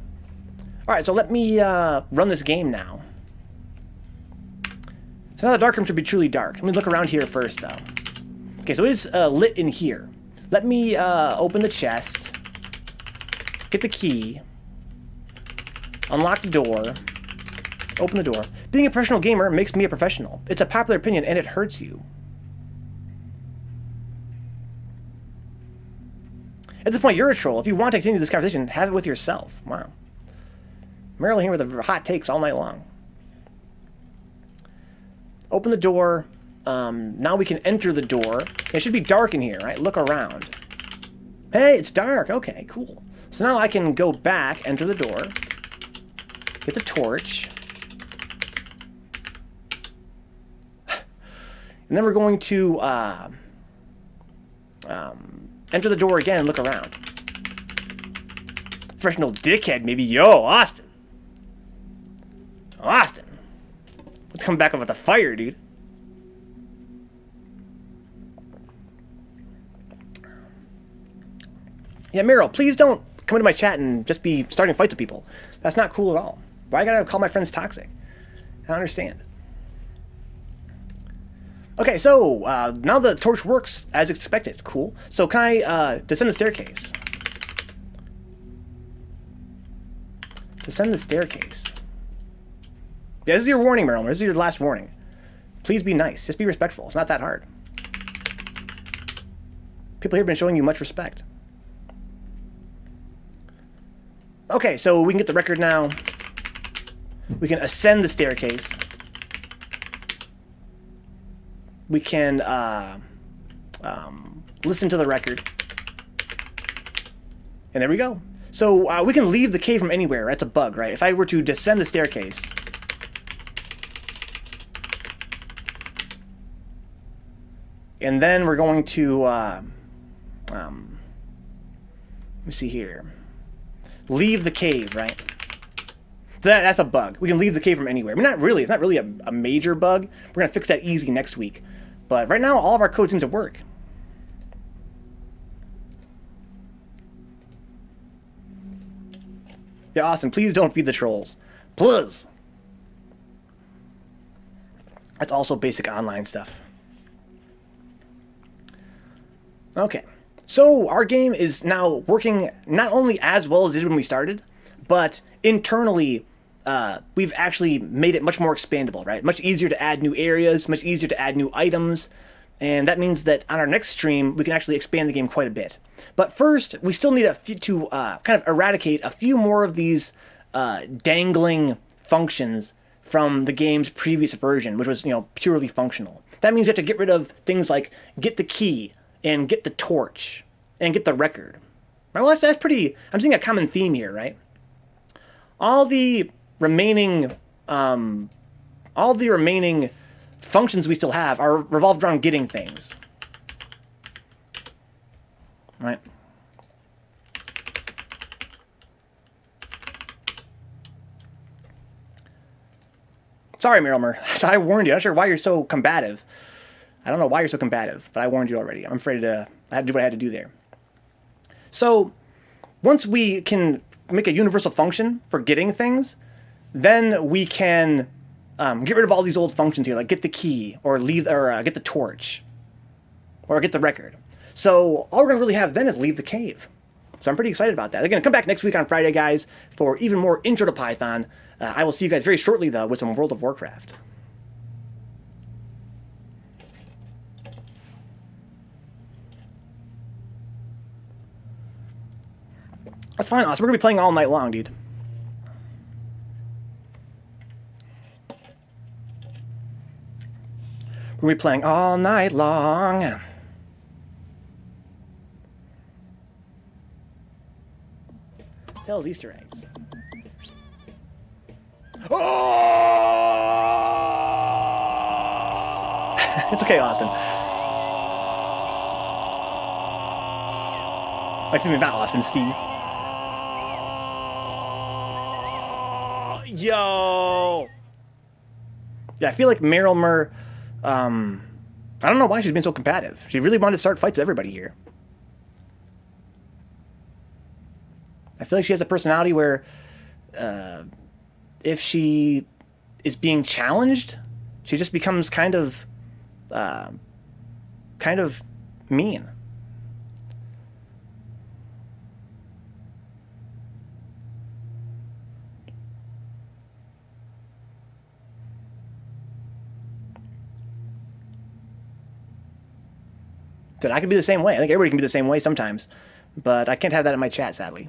All right, so let me run this game now. So now the dark room should be truly dark. Let me look around here first, though. Okay, so it is lit in here. Let me open the chest, get the key, unlock the door, open the door. Being a professional gamer makes me a professional. It's a popular opinion, and it hurts you. At this point, you're a troll. If you want to continue this conversation, have it with yourself. Wow. Marilyn here with the hot takes all night long. Open the door. Now we can enter the door. It should be dark in here, right? Look around. Hey, it's dark. Okay, cool. So now I can go back, enter the door, get the torch. And then we're going to enter the door again and look around. Professional dickhead, maybe. Yo, Austin. Austin. Let's come back up with the fire, dude. Yeah, Meryl, please don't come into my chat and just be starting fights with people. That's not cool at all. Why I gotta call my friends toxic? I don't understand. Okay, so now the torch works as expected. Cool. So can I descend the staircase? Descend the staircase. Yeah, this is your warning, Marilyn. This is your last warning. Please be nice. Just be respectful. It's not that hard. People here have been showing you much respect. Okay, so we can get the record now. We can ascend the staircase. We can listen to the record. And there we go. So we can leave the cave from anywhere. That's a bug, right? If I were to descend the staircase, and then we're going to, let me see here. Leave the cave, right? So that's a bug. We can leave the cave from anywhere. I mean, not really. It's not really a major bug. We're going to fix that easy next week. But right now, all of our code seems to work. Yeah, Austin, please don't feed the trolls. Please. That's also basic online stuff. Okay. So our game is now working not only as well as it did when we started, but internally, we've actually made it much more expandable, right? Much easier to add new areas, much easier to add new items, and that means that on our next stream, we can actually expand the game quite a bit. But first, we still need to kind of eradicate a few more of these dangling functions from the game's previous version, which was, purely functional. That means we have to get rid of things like get the key, and get the torch, and get the record. Right? Well, that's pretty... I'm seeing a common theme here, right? All the remaining functions we still have are revolved around getting things. Right? Sorry, Meryl. I warned you. I'm not sure why you're so combative. I don't know why you're so combative, but I warned you already. I'm afraid I had to do what I had to do there. So once we can make a universal function for getting things, then we can get rid of all these old functions here, like get the key, or get the torch, or get the record. So all we're going to really have then is leave the cave. So I'm pretty excited about that. They're going to come back next week on Friday, guys, for even more Intro to Python. I will see you guys very shortly, though, with some World of Warcraft. That's fine, Austin. We're going to be playing all night long, dude. We're going to be playing all night long. Tells Easter eggs. Oh! It's okay, Austin. Excuse me, not Austin, Steve. Yo! Yeah, I feel like Meryl Murr, I don't know why she's been so combative. She really wanted to start fights with everybody here. I feel like she has a personality where if she is being challenged, she just becomes kind of mean. That I could be the same way. I think everybody can be the same way sometimes, but I can't have that in my chat, sadly.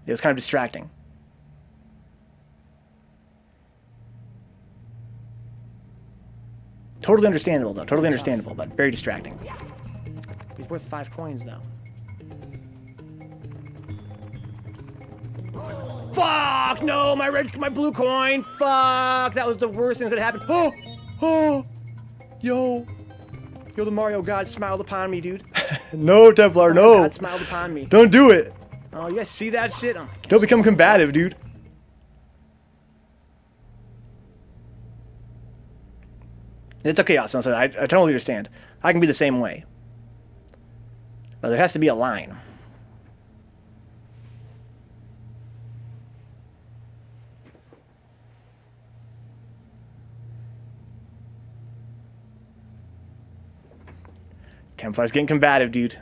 It was kind of distracting. Totally understandable, though. Totally understandable, but very distracting. He's worth 5 coins, though. Fuck! No, my blue coin! Fuck! That was the worst thing that could happen. Oh! Oh! Yo! Yo, the Mario God smiled upon me, dude. No, Templar, no! God smiled upon me. Don't do it! Oh, you guys see that shit? Oh, don't become combative, dude. It's okay, Austin. I totally understand. I can be the same way. But there has to be a line. Templar's getting combative, dude.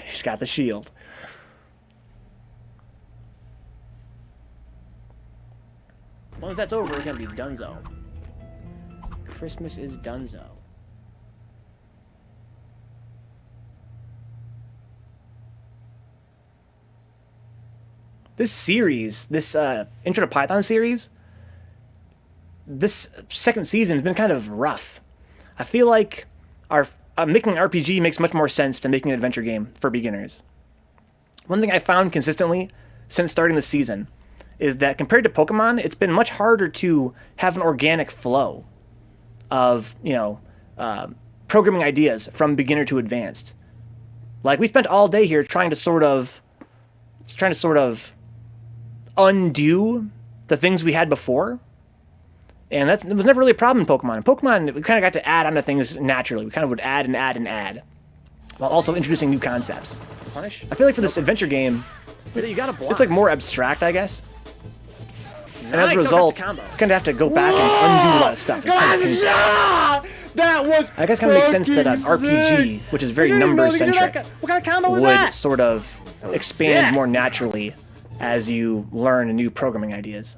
He's got the shield. Once that's over, it's gonna be donezo. Christmas is donezo. This series, this Intro to Python series, this second season's been kind of rough. I feel like making an RPG makes much more sense than making an adventure game for beginners. One thing I found consistently since starting the season is that compared to Pokemon, it's been much harder to have an organic flow of, programming ideas from beginner to advanced. Like, we spent all day here trying to sort of undo the things we had before. And it was never really a problem in Pokemon. In Pokemon, we kind of got to add onto things naturally. We kind of would add and add and add, while also introducing new concepts. Punish? I feel like for this adventure game, it's like more abstract, I guess. And as a result, you kind of have to go back and undo a lot of stuff. That was I guess kind of makes sense that an RPG, which is very number-centric, would sort of expand more naturally as you learn new programming ideas.